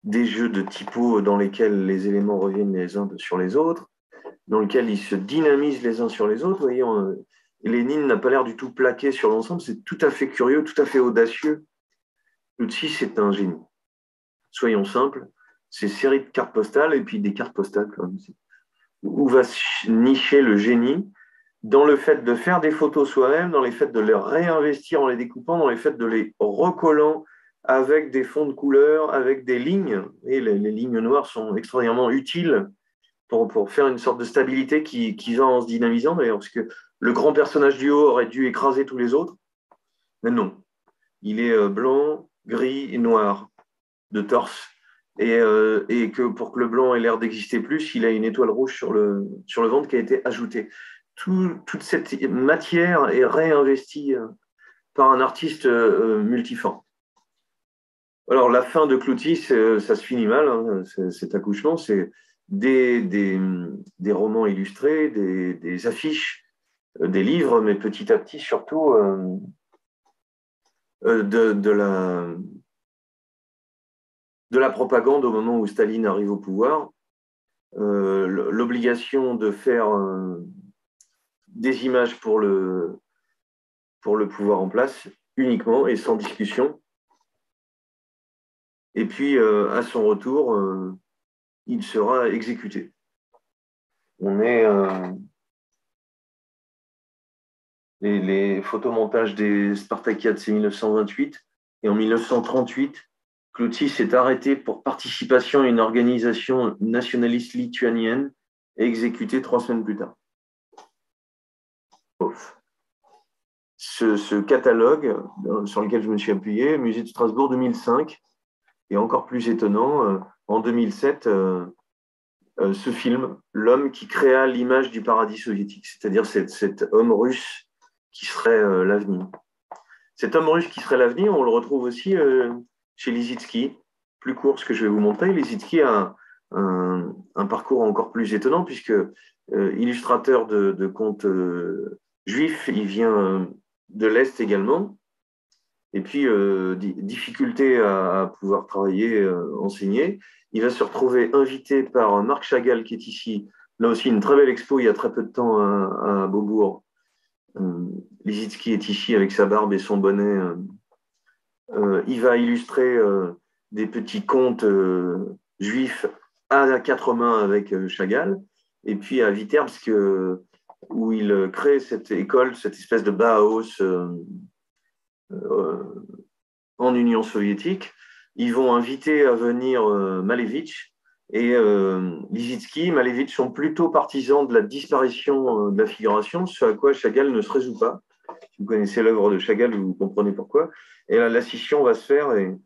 Des jeux de typos dans lesquels les éléments reviennent les uns sur les autres, dans lesquels ils se dynamisent les uns sur les autres. Vous voyez, Lénine n'a pas l'air du tout plaqué sur l'ensemble, c'est tout à fait curieux, tout à fait audacieux. Lutzi, c'est un génie. Soyons simples, c'est série de cartes postales et puis des cartes postales quand même. Où va se nicher le génie dans le fait de faire des photos soi-même, dans le fait de les réinvestir en les découpant, dans le fait de les recollant avec des fonds de couleur, avec des lignes. Et les lignes noires sont extraordinairement utiles pour faire une sorte de stabilité qui va en se dynamisant, d'ailleurs, parce que le grand personnage du haut aurait dû écraser tous les autres. Mais non. Il est blanc, gris et noir de torse. Et que pour que le blanc ait l'air d'exister plus, il a une étoile rouge sur le ventre qui a été ajoutée. Toute cette matière est réinvestie par un artiste multiforme. Alors, la fin de Clouty, ça se finit mal, hein, cet accouchement. C'est des romans illustrés, des affiches, des livres, mais petit à petit, surtout, de la propagande au moment où Staline arrive au pouvoir. L'obligation de faire des images pour le pouvoir en place uniquement et sans discussion. Et puis, à son retour, il sera exécuté. On est les photomontages des Spartakiades, c'est 1928, et en 1938, Clouty s'est arrêté pour participation à une organisation nationaliste lituanienne et exécuté 3 semaines plus tard. Ce catalogue sur lequel je me suis appuyé, Musée de Strasbourg 2005, et encore plus étonnant, en 2007, ce film, L'homme qui créa l'image du paradis soviétique, c'est-à-dire cet homme russe qui serait l'avenir. Cet homme russe qui serait l'avenir, on le retrouve aussi chez Lissitzky, plus court, ce que je vais vous montrer. Lissitzky a un parcours encore plus étonnant, puisque illustrateur de contes juifs, il vient de l'Est également. Et puis, difficulté à pouvoir travailler, enseigner. Il va se retrouver invité par Marc Chagall, qui est ici. Là aussi, une très belle expo il y a très peu de temps à Beaubourg. Lissitzky est ici avec sa barbe et son bonnet. Il va illustrer des petits contes juifs à 4 mains avec Chagall. Et puis à Viterbsk, où il crée cette école, cette espèce de Bauhaus en Union soviétique. Ils vont inviter à venir Malevitch et Lissitzky. Malevitch sont plutôt partisans de la disparition de la figuration, ce à quoi Chagall ne se résout pas. Si vous connaissez l'œuvre de Chagall, vous comprenez pourquoi. Et là, la scission va se faire et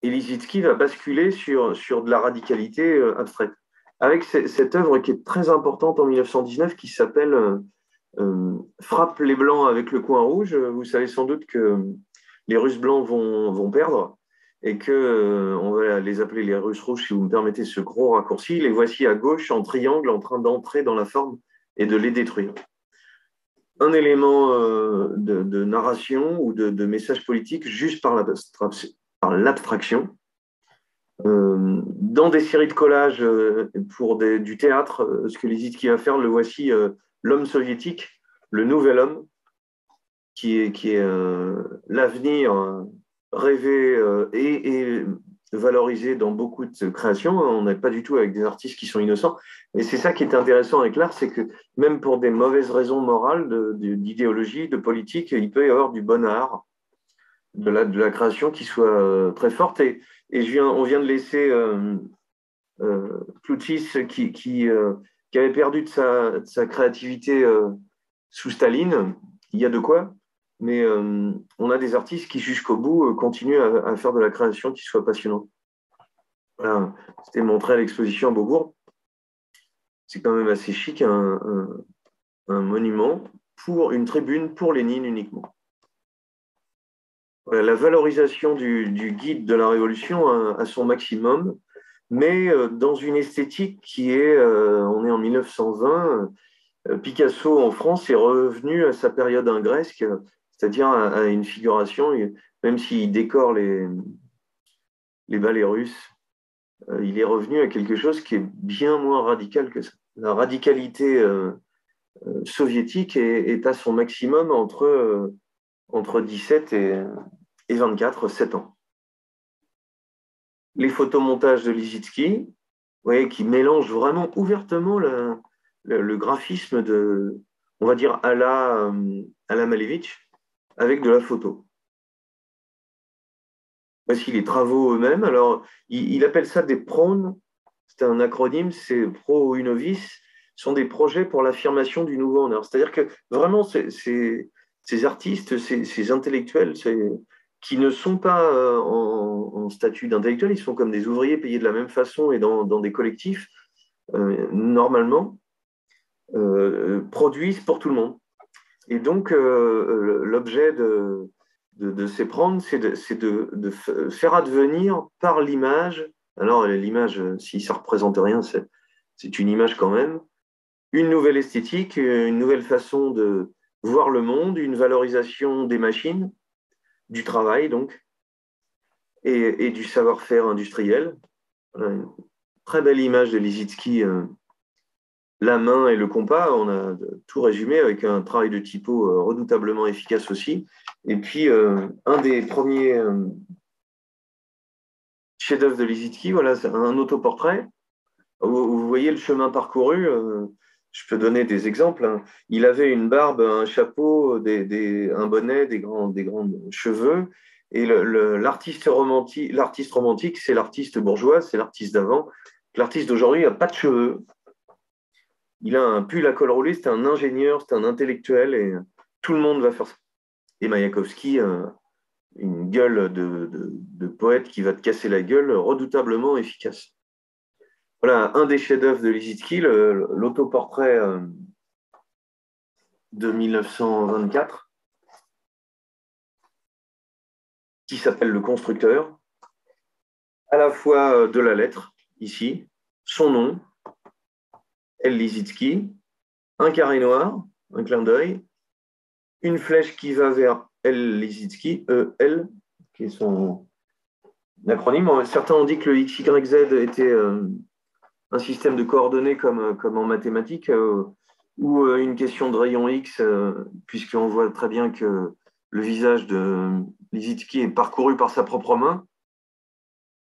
Lissitzky va basculer sur de la radicalité abstraite. Avec cette œuvre qui est très importante en 1919 qui s'appelle Frappe les Blancs avec le coin rouge. Vous savez sans doute que les Russes blancs vont perdre et que on va les appeler les Russes rouges, si vous me permettez ce gros raccourci. Les voici à gauche en triangle en train d'entrer dans la forme et de les détruire. Un élément de narration ou de message politique juste par l'abstraction. Dans des séries de collages pour du théâtre, ce que Lissitzky va faire, le voici, l'homme soviétique, le nouvel homme, qui est l'avenir rêvé et valorisé dans beaucoup de créations. On n'est pas du tout avec des artistes qui sont innocents. Et c'est ça qui est intéressant avec l'art, c'est que même pour des mauvaises raisons morales, d'idéologie, de politique, il peut y avoir du bon art, de la création qui soit très forte. Et on vient de laisser Cloutis qui avait perdu de sa créativité sous Staline. Il y a de quoi, mais on a des artistes qui, jusqu'au bout, continuent à faire de la création qui soit passionnante. Voilà. C'était montré à l'exposition à Beaubourg. C'est quand même assez chic, un monument pour une tribune pour Lénine uniquement. Voilà, la valorisation du guide de la Révolution à son maximum, mais dans une esthétique qui est, on est en 1920, Picasso en France est revenu à sa période ingresque, c'est-à-dire à une figuration, même s'il décore les ballets russes, il est revenu à quelque chose qui est bien moins radical que ça. La radicalité soviétique est à son maximum entre 17 et 24, 7 ans. Les photomontages de Lissitzky, ouais, qui mélangent vraiment ouvertement le graphisme de, on va dire, à la Malevich, avec de la photo. Voici les travaux eux-mêmes. Alors, il appelle ça des PRON, c'est un acronyme, c'est Pro Unovis, sont des projets pour l'affirmation du nouveau en art. C'est-à-dire que vraiment, ces artistes, ces intellectuels, qui ne sont pas en statut d'intellectuel, ils sont comme des ouvriers payés de la même façon et dans des collectifs, normalement, produisent pour tout le monde. Et donc, l'objet de ces prendre, c'est de faire advenir par l'image, alors l'image, si ça ne représente rien, c'est une image quand même, une nouvelle esthétique, une nouvelle façon de voir le monde, une valorisation des machines, du travail donc, et du savoir-faire industriel. Voilà, une très belle image de Lissitzky, la main et le compas, on a tout résumé avec un travail de typo redoutablement efficace aussi. Et puis, un des premiers chefs-d'œuvre de Lissitzky, voilà, c'est un autoportrait. Vous voyez le chemin parcouru. Je peux donner des exemples, hein. Il avait une barbe, un chapeau, un bonnet, des grands cheveux. Et l'artiste romantique, c'est l'artiste bourgeois, c'est l'artiste d'avant. L'artiste d'aujourd'hui n'a pas de cheveux. Il a un pull à col roulé, c'est un ingénieur, c'est un intellectuel, et tout le monde va faire ça. Et Mayakovsky, une gueule de poète qui va te casser la gueule, redoutablement efficace. Voilà, un des chefs-d'œuvre de Lissitzky, l'autoportrait de 1924, qui s'appelle Le Constructeur, à la fois de la lettre, ici, son nom, L. Lissitzky, un carré noir, un clin d'œil, une flèche qui va vers L. Lissitzky, L, qui est son acronyme. Certains ont dit que le XYZ était un système de coordonnées comme en mathématiques, ou une question de rayon X, puisqu'on voit très bien que le visage de Lissitzky est parcouru par sa propre main.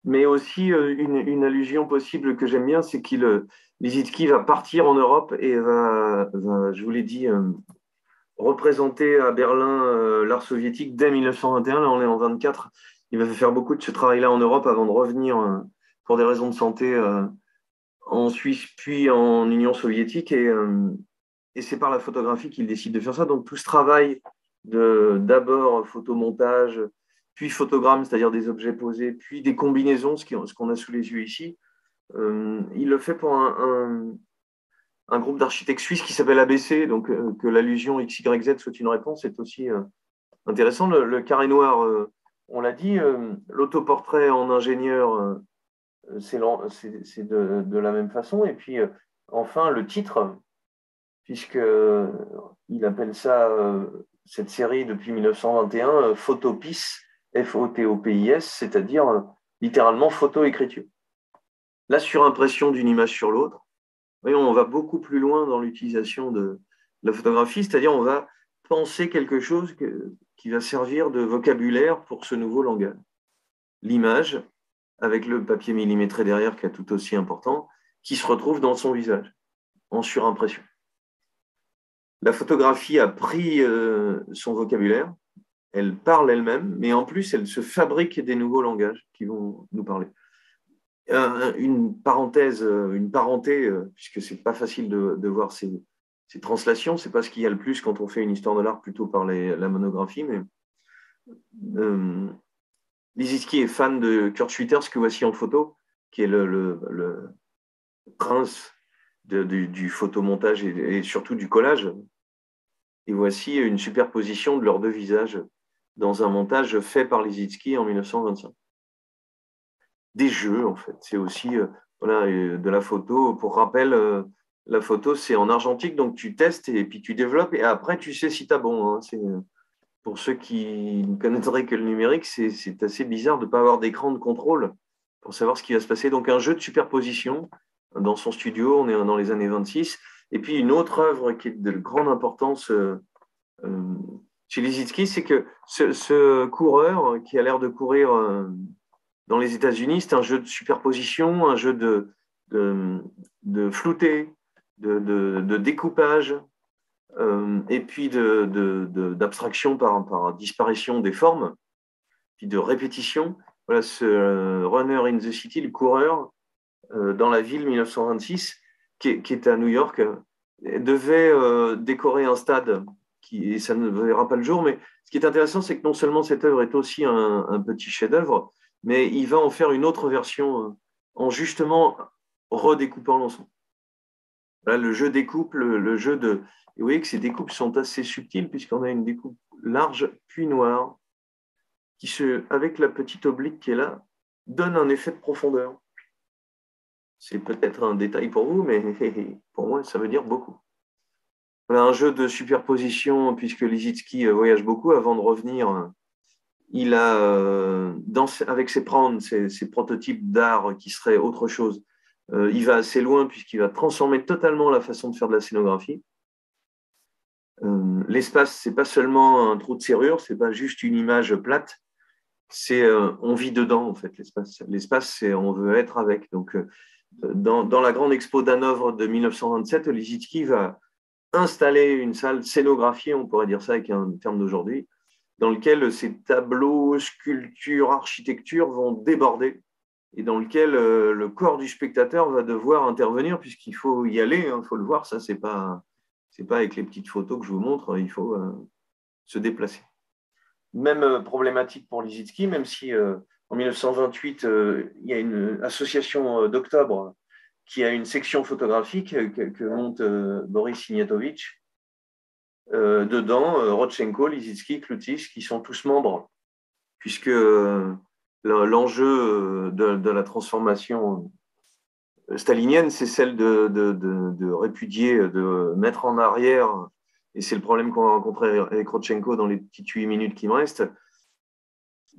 Mais aussi une allusion possible que j'aime bien, c'est que Lissitzky va partir en Europe et va, je vous l'ai dit, représenter à Berlin l'art soviétique dès 1921. Là, on est en 24. Il va faire beaucoup de ce travail-là en Europe avant de revenir pour des raisons de santé en Suisse, puis en Union soviétique. Et c'est par la photographie qu'il décide de faire ça. Donc tout ce travail d'abord photomontage, puis photogramme, c'est-à-dire des objets posés, puis des combinaisons, ce qu'on a sous les yeux ici. Il le fait pour un groupe d'architectes suisses qui s'appelle ABC, donc que l'allusion XYZ soit une réponse, c'est aussi intéressant. Le carré noir, on l'a dit, l'autoportrait en ingénieur, c'est de la même façon. Et puis, enfin, le titre, puisqu'il appelle ça, cette série depuis 1921, Photopis, Photopis, c'est-à-dire littéralement photo-écriture. La surimpression d'une image sur l'autre. Voyons, on va beaucoup plus loin dans l'utilisation de la photographie, c'est-à-dire on va penser quelque chose qui va servir de vocabulaire pour ce nouveau langage. L'image, avec le papier millimétré derrière, qui est tout aussi important, qui se retrouve dans son visage, en surimpression. La photographie a pris son vocabulaire, elle parle elle-même, mais en plus, elle se fabrique des nouveaux langages qui vont nous parler. Une parenthèse, une parenté, puisque c'est pas facile de voir ces translations, c'est pas ce qu'il y a le plus quand on fait une histoire de l'art plutôt par la monographie, mais Lissitzky est fan de Kurt Schwitters, que voici en photo, qui est le prince du photomontage et surtout du collage. Et voici une superposition de leurs deux visages dans un montage fait par Lissitzky en 1925. Des jeux, en fait. C'est aussi voilà, de la photo. Pour rappel, la photo, c'est en argentique, donc tu testes et puis tu développes et après, tu sais si tu as bon. Hein. Pour ceux qui ne connaîtraient que le numérique, c'est assez bizarre de ne pas avoir d'écran de contrôle pour savoir ce qui va se passer. Donc, un jeu de superposition dans son studio, on est dans les années 26. Et puis, une autre œuvre qui est de grande importance chez Lissitzky, c'est que ce coureur qui a l'air de courir dans les États-Unis, c'est un jeu de superposition, un jeu de flouté, de découpage, et puis d'abstraction par disparition des formes, puis de répétition. Voilà, ce Runner in the City, le coureur dans la ville 1926, qui est à New York, devait décorer un stade, et ça ne verra pas le jour, mais ce qui est intéressant, c'est que non seulement cette œuvre est aussi un petit chef-d'œuvre, mais il va en faire une autre version en justement redécoupant l'ensemble. Là, le jeu découpe, le jeu de... Et vous voyez que ces découpes sont assez subtiles puisqu'on a une découpe large puis noire qui, avec la petite oblique qui est là, donne un effet de profondeur. C'est peut-être un détail pour vous, mais pour moi, ça veut dire beaucoup. Voilà un jeu de superposition puisque Lissitzky voyage beaucoup avant de revenir. Il a, avec ses prands, ses prototypes d'art qui seraient autre chose, il va assez loin puisqu'il va transformer totalement la façon de faire de la scénographie. L'espace, c'est pas seulement un trou de serrure, c'est pas juste une image plate, c'est on vit dedans en fait l'espace. L'espace, c'est on veut être avec. Donc dans la grande expo d'Hanovre de 1927, Lissitzky va installer une salle scénographiée, on pourrait dire ça avec un terme d'aujourd'hui, dans lequel ces tableaux, sculptures, architectures vont déborder et dans lequel le corps du spectateur va devoir intervenir puisqu'il faut y aller, il faut le voir, ça c'est pas avec les petites photos que je vous montre, il faut se déplacer. Même problématique pour Lissitzky, même si en 1928, il y a une association d'octobre qui a une section photographique que monte Boris Ignatovitch. Dedans, Rodchenko, Lissitzky, Klutis, qui sont tous membres, puisque l'enjeu de la transformation stalinienne, c'est celle de répudier, de mettre en arrière, et c'est le problème qu'on va rencontrer avec Rodchenko dans les petites 8 minutes qui me restent,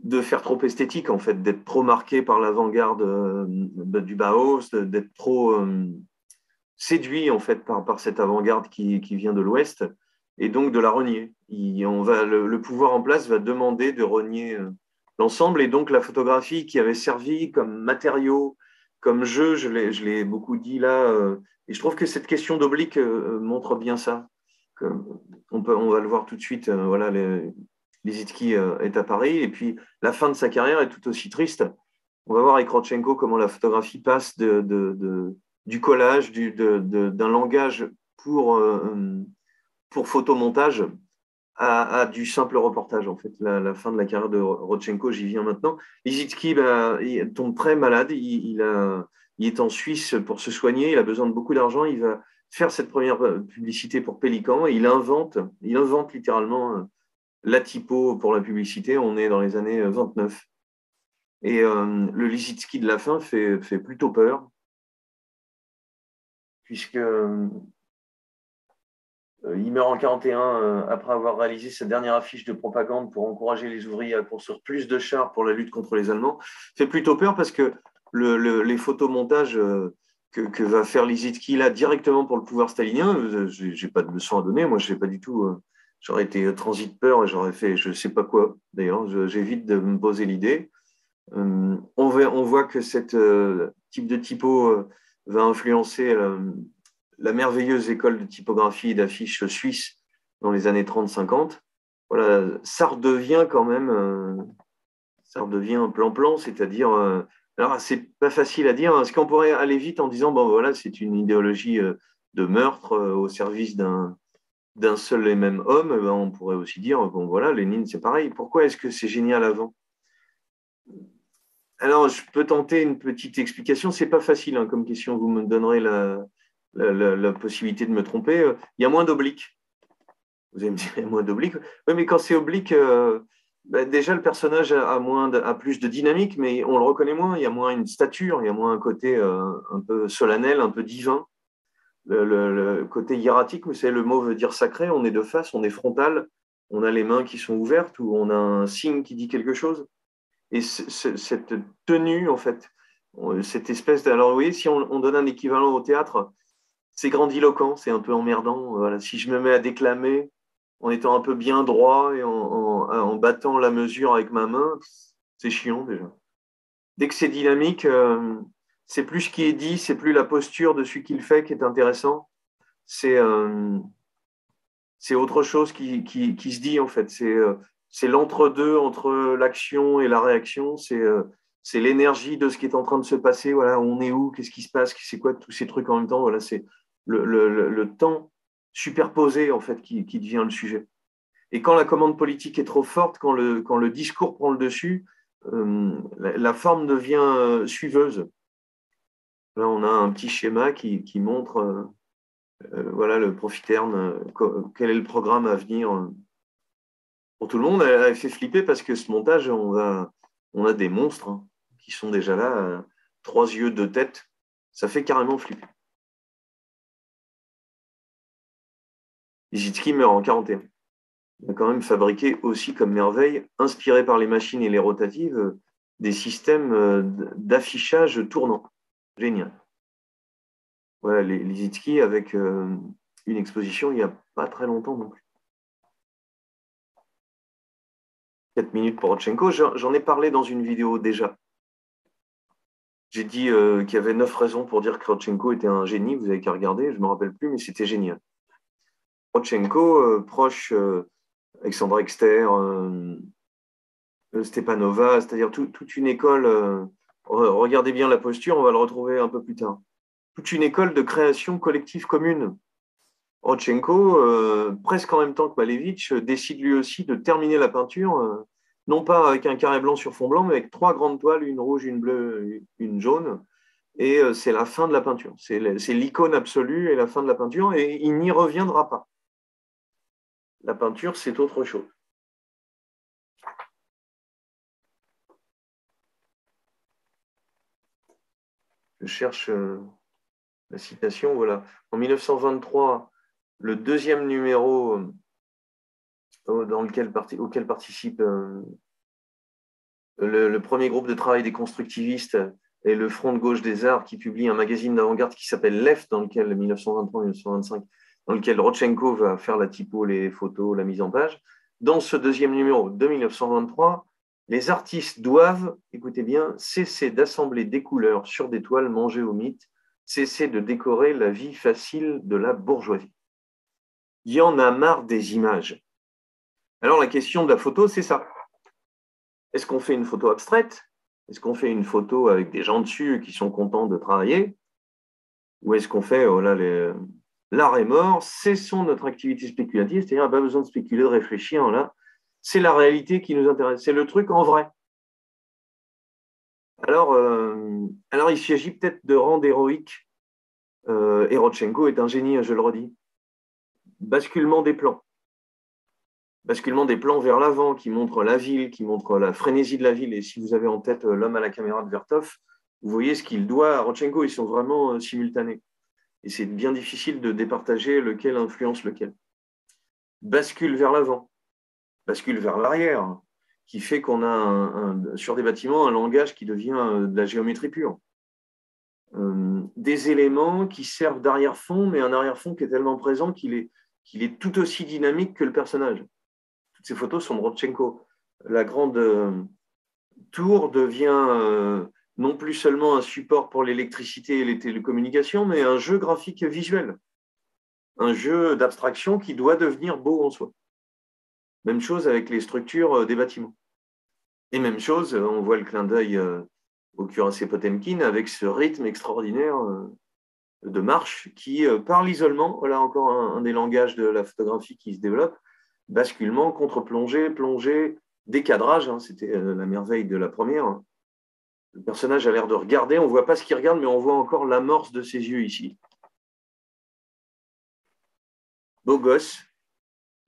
de faire trop esthétique, en fait, d'être trop marqué par l'avant-garde du Bauhaus, d'être trop séduit, en fait, par cette avant-garde qui vient de l'Ouest, et donc de la renier. Le pouvoir en place va demander de renier l'ensemble, et donc la photographie qui avait servi comme matériau, comme jeu, je l'ai beaucoup dit là, et je trouve que cette question d'oblique montre bien ça. On va le voir tout de suite, voilà, Lissitzky est à Paris, et puis la fin de sa carrière est tout aussi triste. On va voir avec Rodchenko comment la photographie passe du collage, d'un langage pour photomontage à du simple reportage, en fait. La fin de la carrière de Rodchenko, j'y viens maintenant. Lissitzky il tombe très malade, il est en Suisse pour se soigner, il a besoin de beaucoup d'argent, il va faire cette première publicité pour Pélican, et il invente littéralement la typo pour la publicité, on est dans les années 29. Et le Lissitzky de la fin fait plutôt peur, puisque il meurt en 1941 après avoir réalisé sa dernière affiche de propagande pour encourager les ouvriers à construire plus de chars pour la lutte contre les Allemands. Fait plutôt peur parce que les photomontages que va faire Lissitzky là directement pour le pouvoir stalinien, j'ai pas de leçon à donner. Moi, je n'ai pas du tout. J'aurais été transi de peur et j'aurais fait je ne sais pas quoi. D'ailleurs, j'évite de me poser l'idée. On voit que cette type de typo va influencer la merveilleuse école de typographie et d'affiches suisse dans les années 30-50. Voilà, ça redevient quand même, ça redevient un plan-plan, c'est-à-dire, alors c'est pas facile à dire, est-ce qu'on pourrait aller vite en disant, bon voilà, c'est une idéologie de meurtre au service d'un seul et même homme, ben, on pourrait aussi dire, bon voilà, Lénine c'est pareil, pourquoi est-ce que c'est génial avant? Alors, je peux tenter une petite explication, c'est pas facile hein, comme question, vous me donnerez la possibilité de me tromper. Il y a moins d'obliques. Vous allez me dire, il y a moins d'obliques. Oui, mais quand c'est oblique, déjà le personnage a plus de dynamique, mais on le reconnaît moins. Il y a moins une stature, il y a moins un côté un peu solennel, un peu divin. Le côté hiératique, vous savez, le mot veut dire sacré. On est de face, on est frontal, on a les mains qui sont ouvertes ou on a un signe qui dit quelque chose. Et cette tenue, en fait, cette espèce de... Alors, vous voyez, si on donne un équivalent au théâtre, c'est grandiloquent, c'est un peu emmerdant. Voilà. Si je me mets à déclamer en étant un peu bien droit et en battant la mesure avec ma main, c'est chiant déjà. Dès que c'est dynamique, c'est plus ce qui est dit, c'est plus la posture de celui qui le fait qui est intéressant. C'est autre chose qui se dit en fait. C'est l'entre-deux entre l'action et la réaction. C'est l'énergie de ce qui est en train de se passer. Voilà, on est où? Qu'est-ce qui se passe? C'est quoi tous ces trucs en même temps? Voilà, c'est le temps superposé en fait qui devient le sujet. Et quand la commande politique est trop forte, quand le discours prend le dessus, la forme devient suiveuse. Là, on a un petit schéma qui montre voilà, le Profiterne, quel est le programme à venir pour tout le monde. Elle fait flipper parce que ce montage, on a des monstres hein, qui sont déjà là, 3 yeux, 2 têtes. Ça fait carrément flipper. Nijinsky meurt en 41. Il a quand même fabriqué aussi comme merveille, inspiré par les machines et les rotatives, des systèmes d'affichage tournant. Génial. Voilà, Lissitzky avec une exposition il n'y a pas très longtemps non plus. 4 minutes pour Rodchenko. J'en ai parlé dans une vidéo déjà. J'ai dit qu'il y avait 9 raisons pour dire que Rodchenko était un génie. Vous n'avez qu'à regarder, je ne me rappelle plus, mais c'était génial. Rodchenko, proche Alexandre Exter, Stepanova, c'est-à-dire toute une école. Regardez bien la posture, on va le retrouver un peu plus tard. Toute une école de création collective commune. Rodchenko, presque en même temps que Malevich, décide lui aussi de terminer la peinture, non pas avec un carré blanc sur fond blanc, mais avec 3 grandes toiles, une rouge, une bleue, une jaune. Et c'est la fin de la peinture. C'est l'icône absolue et la fin de la peinture, et il n'y reviendra pas. La peinture, c'est autre chose. Je cherche la citation, voilà. En 1923, le deuxième numéro auquel participe le premier groupe de travail des constructivistes et le Front de gauche des arts qui publie un magazine d'avant-garde qui s'appelle Left, dans lequel 1923-1925, dans lequel Rodchenko va faire la typo, les photos, la mise en page. Dans ce deuxième numéro de 1923, les artistes doivent, écoutez bien, cesser d'assembler des couleurs sur des toiles mangées au mythe, cesser de décorer la vie facile de la bourgeoisie. Il y en a marre des images. Alors la question de la photo, c'est ça. Est-ce qu'on fait une photo abstraite? Est-ce qu'on fait une photo avec des gens dessus qui sont contents de travailler? Ou est-ce qu'on fait, oh là, l'art est mort, cessons notre activité spéculative, c'est-à-dire pas besoin de spéculer, de réfléchir, là. C'est la réalité qui nous intéresse, c'est le truc en vrai. Alors il s'agit peut-être de rendre héroïque, et Rodchenko est un génie, je le redis. Basculement des plans. Basculement des plans vers l'avant qui montrent la ville, qui montrent la frénésie de la ville. Et si vous avez en tête l'homme à la caméra de Vertov, vous voyez ce qu'il doit à Rodchenko. Ils sont vraiment simultanés. Et c'est bien difficile de départager lequel influence lequel. Bascule vers l'avant, bascule vers l'arrière, qui fait qu'on a sur des bâtiments un langage qui devient de la géométrie pure. Des éléments qui servent d'arrière-fond, mais un arrière-fond qui est tellement présent qu'il est tout aussi dynamique que le personnage. Toutes ces photos sont de Rodchenko. La grande tour devient non plus seulement un support pour l'électricité et les télécommunications, mais un jeu graphique visuel, un jeu d'abstraction qui doit devenir beau en soi. Même chose avec les structures des bâtiments. Et même chose, on voit le clin d'œil au cuirassé Potemkin avec ce rythme extraordinaire de marche qui, par l'isolement, voilà encore un des langages de la photographie qui se développe, basculement, contre-plongée, plongée, décadrage, hein, c'était la merveille de la première. Le personnage a l'air de regarder, on ne voit pas ce qu'il regarde, mais on voit encore l'amorce de ses yeux ici. Beau gosse,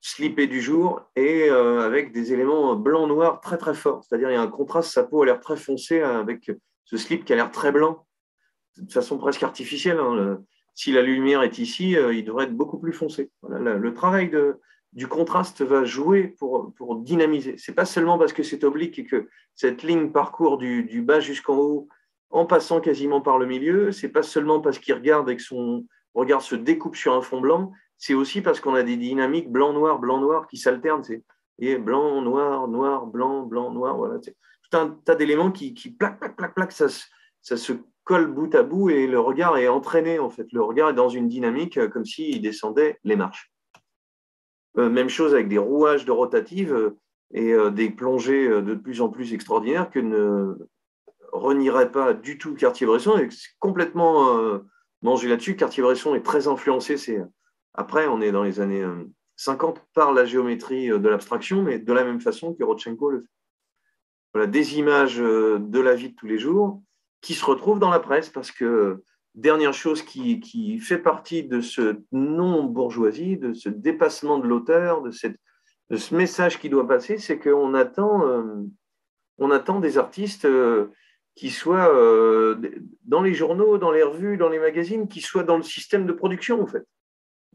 slipé du jour et avec des éléments blanc-noir très très forts. C'est-à-dire il y a un contraste, sa peau a l'air très foncée avec ce slip qui a l'air très blanc, de façon presque artificielle. Hein. Si la lumière est ici, il devrait être beaucoup plus foncé. Voilà, le travail du contraste va jouer pour dynamiser. Ce n'est pas seulement parce que c'est oblique et que cette ligne parcourt du bas jusqu'en haut en passant quasiment par le milieu. Ce n'est pas seulement parce qu'il regarde et que son regard se découpe sur un fond blanc. C'est aussi parce qu'on a des dynamiques blanc-noir qui s'alternent. Et blanc, noir, noir, blanc, blanc, noir. Voilà. C'est tout un tas d'éléments qui plaquent, ça se colle bout à bout et le regard est entraîné en fait. Le regard est dans une dynamique comme s'il descendait les marches. Même chose avec des rouages de rotative et des plongées de plus en plus extraordinaires que ne renierait pas du tout Cartier-Bresson. Et c'est complètement mangé là-dessus. Cartier-Bresson est très influencé. Après, on est dans les années 50 par la géométrie de l'abstraction, mais de la même façon que Rodchenko le fait. Voilà, des images de la vie de tous les jours qui se retrouvent dans la presse parce que dernière chose qui fait partie de ce non-bourgeoisie, de ce dépassement de l'auteur, de ce message qui doit passer, c'est qu'on attend des artistes qui soient dans les journaux, dans les revues, dans les magazines, qui soient dans le système de production en fait.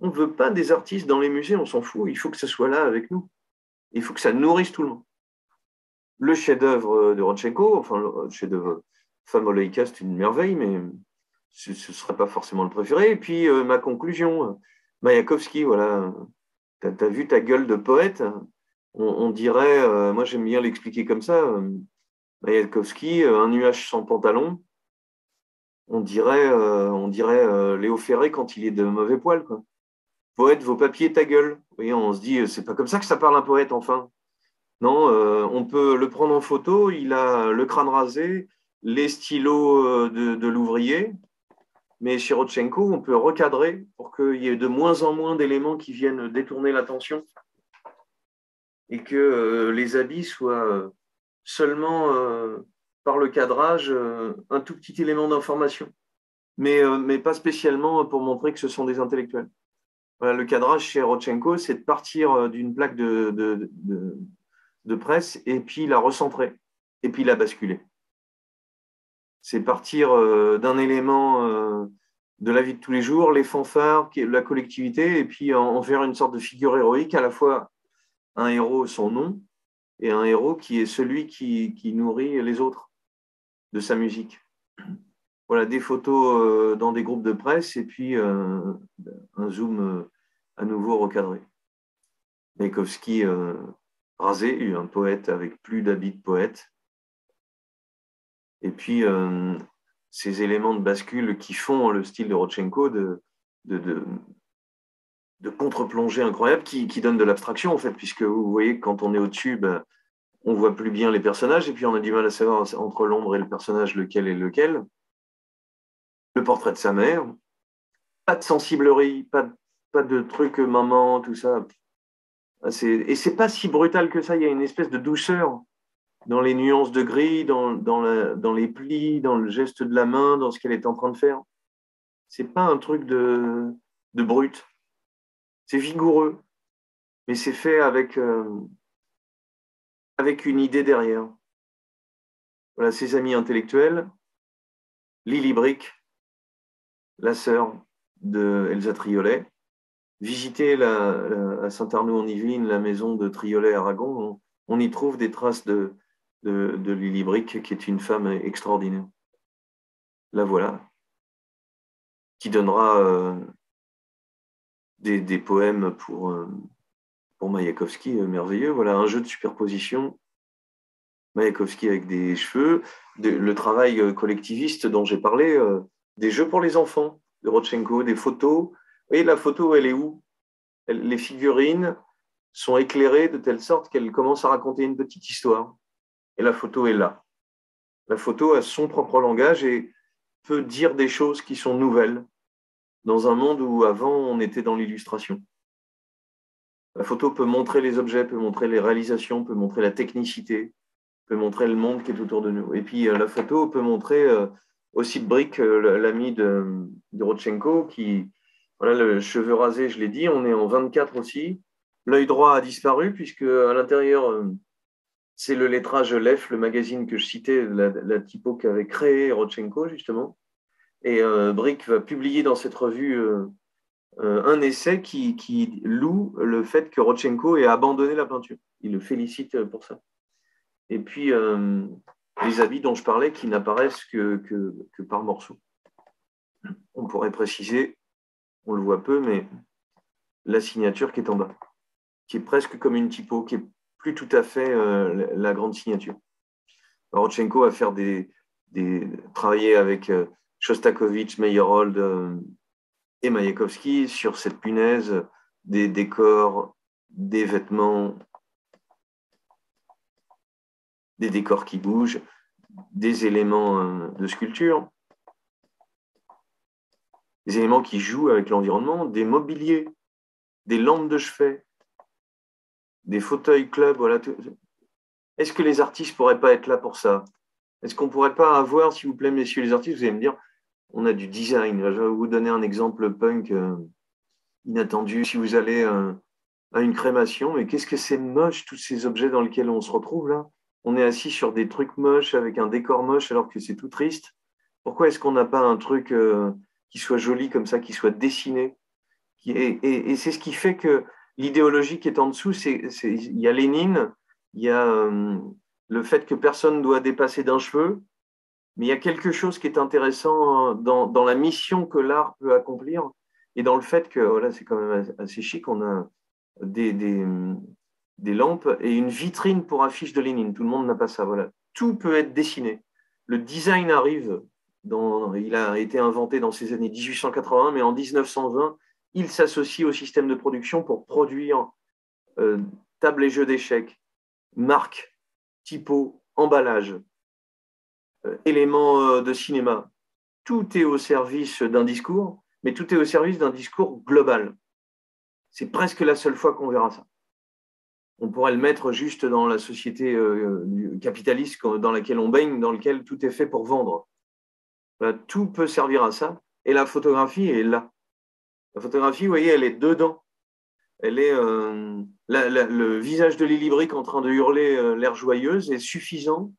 On ne veut pas des artistes dans les musées, on s'en fout, il faut que ça soit là avec nous. Il faut que ça nourrisse tout le monde. Le chef-d'œuvre de Rodchenko, enfin le chef-d'œuvre Femme Olaïka, c'est une merveille, mais ce ne serait pas forcément le préféré. Et puis ma conclusion, Maïakovski, voilà, tu as vu ta gueule de poète, on dirait, moi j'aime bien l'expliquer comme ça, Maïakovski, un nuage sans pantalon, on dirait Léo Ferré quand il est de mauvais poil, quoi. Poète, vos papiers, ta gueule. Vous voyez, on se dit, c'est pas comme ça que ça parle un poète, enfin. Non, on peut le prendre en photo, il a le crâne rasé, les stylos de l'ouvrier, mais chez Rodchenko, on peut recadrer pour qu'il y ait de moins en moins d'éléments qui viennent détourner l'attention et que les habits soient seulement par le cadrage un tout petit élément d'information, mais pas spécialement pour montrer que ce sont des intellectuels. Voilà, le cadrage chez Rodchenko, c'est de partir d'une plaque de presse et puis la recentrer et puis la basculer. C'est partir d'un élément de la vie de tous les jours, les fanfares, la collectivité, et puis en faire une sorte de figure héroïque, à la fois un héros, son nom, et un héros qui est celui qui nourrit les autres de sa musique. Voilà, des photos dans des groupes de presse et puis un zoom à nouveau recadré. Maïakovski rasé, un poète avec plus d'habits de poète. Et puis, ces éléments de bascule qui font le style de Rodchenko de contre-plongée incroyable qui donne de l'abstraction, en fait, puisque vous voyez que quand on est au-dessus, ben, on voit plus bien les personnages et puis on a du mal à savoir entre l'ombre et le personnage lequel est lequel. Le portrait de sa mère, pas de sensiblerie, pas de trucs maman, tout ça. Et c'est pas si brutal que ça, il y a une espèce de douceur dans les nuances de gris, dans les plis, dans le geste de la main, dans ce qu'elle est en train de faire. C'est pas un truc de brut. C'est vigoureux, mais c'est fait avec une idée derrière. Voilà, ses amis intellectuels, Lily Brick, la sœur de Elsa Triolet, visiter à Saint-Arnoux-en-Yvelines la maison de Triolet-Aragon, on y trouve des traces de Lily Brick, qui est une femme extraordinaire. La voilà, qui donnera des poèmes pour Maïakovski merveilleux. Voilà, un jeu de superposition. Maïakovski avec des cheveux, le travail collectiviste dont j'ai parlé, des jeux pour les enfants de Rodchenko, des photos. Vous voyez, la photo, elle est où? Les figurines sont éclairées de telle sorte qu'elles commencent à raconter une petite histoire. Et la photo est là. La photo a son propre langage et peut dire des choses qui sont nouvelles dans un monde où avant on était dans l'illustration. La photo peut montrer les objets, peut montrer les réalisations, peut montrer la technicité, peut montrer le monde qui est autour de nous. Et puis la photo peut montrer aussi Brick, l'ami de Rodchenko, qui, voilà, le cheveu rasé, je l'ai dit, on est en 24 aussi. L'œil droit a disparu puisque à l'intérieur, c'est le lettrage LEF, le magazine que je citais, la typo qu'avait créé Rodchenko, justement. Et Brick va publier dans cette revue un essai qui loue le fait que Rodchenko ait abandonné la peinture. Il le félicite pour ça. Et puis, les habits dont je parlais qui n'apparaissent que par morceaux. On pourrait préciser, on le voit peu, mais la signature qui est en bas, qui est presque comme une typo, qui est plus tout à fait la grande signature. Rodchenko va faire travailler avec Shostakovich, Meyerhold et Mayakovsky sur cette punaise des décors, des vêtements, des décors qui bougent, des éléments de sculpture, des éléments qui jouent avec l'environnement, des mobiliers, des lampes de chevet, des fauteuils club. Voilà. Est-ce que les artistes ne pourraient pas être là pour ça? Est-ce qu'on ne pourrait pas avoir, s'il vous plaît, messieurs les artistes, vous allez me dire, on a du design. Je vais vous donner un exemple punk inattendu. Si vous allez à une crémation, mais qu'est-ce que c'est moche, tous ces objets dans lesquels on se retrouve là? On est assis sur des trucs moches, avec un décor moche, alors que c'est tout triste. Pourquoi est-ce qu'on n'a pas un truc qui soit joli comme ça, qui soit dessiné? Et c'est ce qui fait que l'idéologie qui est en dessous, il y a Lénine, il y a le fait que personne ne doit dépasser d'un cheveu, mais il y a quelque chose qui est intéressant dans la mission que l'art peut accomplir et dans le fait que, voilà, c'est quand même assez chic, on a des lampes et une vitrine pour affiche de Lénine. Tout le monde n'a pas ça. Voilà. Tout peut être dessiné. Le design arrive, il a été inventé dans ces années 1880, mais en 1920, il s'associe au système de production pour produire table et jeux d'échecs, marques, typos, emballage, éléments de cinéma. Tout est au service d'un discours, mais tout est au service d'un discours global. C'est presque la seule fois qu'on verra ça. On pourrait le mettre juste dans la société capitaliste dans laquelle on baigne, dans laquelle tout est fait pour vendre. Voilà, tout peut servir à ça. Et la photographie est là. La photographie, vous voyez, elle est dedans. Elle est le visage de Lily Brick en train de hurler l'air joyeuse est suffisant.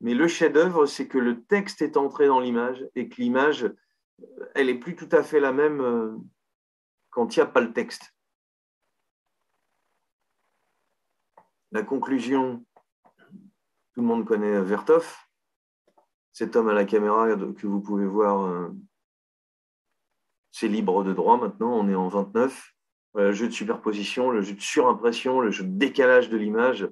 Mais le chef-d'œuvre, c'est que le texte est entré dans l'image et que l'image, elle n'est plus tout à fait la même quand il n'y a pas le texte. La conclusion, tout le monde connaît Vertov, cet homme à la caméra que vous pouvez voir, c'est libre de droit maintenant, on est en 29. Le jeu de superposition, le jeu de surimpression, le jeu de décalage de l'image,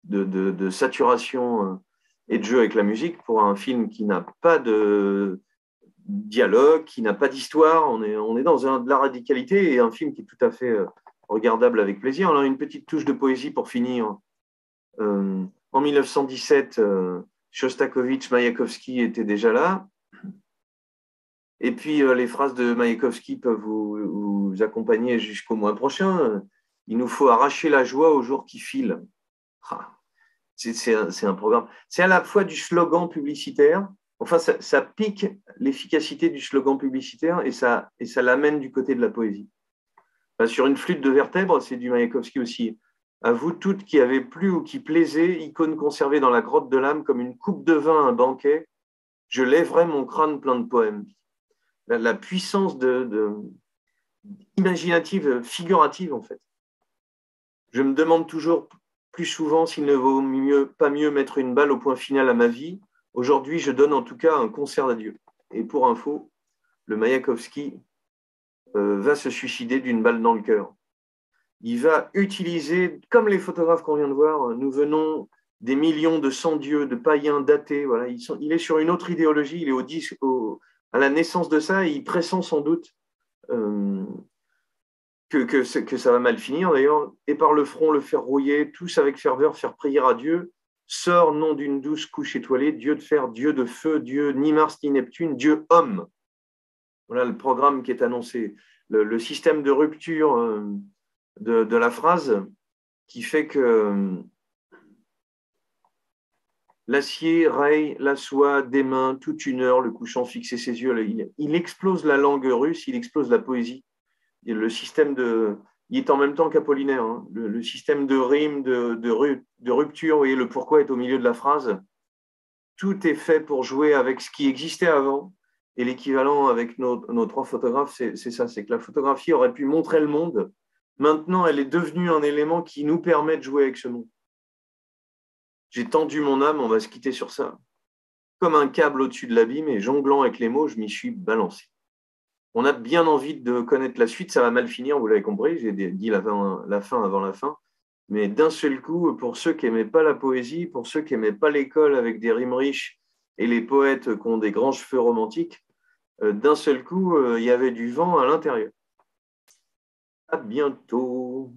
de saturation et de jeu avec la musique pour un film qui n'a pas de dialogue, qui n'a pas d'histoire. On est dans de la radicalité et un film qui est tout à fait regardable avec plaisir. Alors, une petite touche de poésie pour finir. En 1917, Shostakovich, Mayakovsky étaient déjà là. Et puis, les phrases de Mayakovsky peuvent vous accompagner jusqu'au mois prochain. Il nous faut arracher la joie aux jours qui filent. C'est un programme. C'est à la fois du slogan publicitaire, enfin, ça pique l'efficacité du slogan publicitaire et ça l'amène du côté de la poésie. Sur une flûte de vertèbres, c'est du Mayakovsky aussi. À vous toutes qui avez plu ou qui plaisez, icône conservée dans la grotte de l'âme comme une coupe de vin à un banquet, je lèverai mon crâne plein de poèmes. La puissance imaginative, figurative, en fait. Je me demande toujours plus souvent s'il ne vaut pas mieux mettre une balle au point final à ma vie. Aujourd'hui, je donne en tout cas un concert d'adieu. Et pour info, le Mayakovsky va se suicider d'une balle dans le cœur. Il va utiliser, comme les photographes qu'on vient de voir, nous venons des millions de sans-dieux, de païens datés. Voilà, il est sur une autre idéologie, il est à la naissance de ça et il pressent sans doute que ça va mal finir d'ailleurs. Et par le front, le faire rouiller, tous avec ferveur, faire prier à Dieu. Sort, nom d'une douce couche étoilée, Dieu de fer, Dieu de feu, Dieu ni Mars ni Neptune, Dieu homme. Voilà le programme qui est annoncé. Le système de rupture de la phrase qui fait que l'acier raye la soie des mains toute une heure, le couchant fixé ses yeux. Il explose la langue russe, il explose la poésie. Et le système de il est en même temps qu'apollinaire. Hein. Le système de rime, de rupture, vous voyez, le pourquoi est au milieu de la phrase. Tout est fait pour jouer avec ce qui existait avant. Et l'équivalent avec nos trois photographes, c'est ça, c'est que la photographie aurait pu montrer le monde. Maintenant, elle est devenue un élément qui nous permet de jouer avec ce monde. J'ai tendu mon âme, on va se quitter sur ça. Comme un câble au-dessus de l'abîme, et jonglant avec les mots, je m'y suis balancé. On a bien envie de connaître la suite, ça va mal finir, vous l'avez compris, j'ai dit la fin avant la fin. Mais d'un seul coup, pour ceux qui n'aimaient pas la poésie, pour ceux qui n'aimaient pas l'école avec des rimes riches et les poètes qui ont des grands cheveux romantiques, d'un seul coup, il y avait du vent à l'intérieur. À bientôt.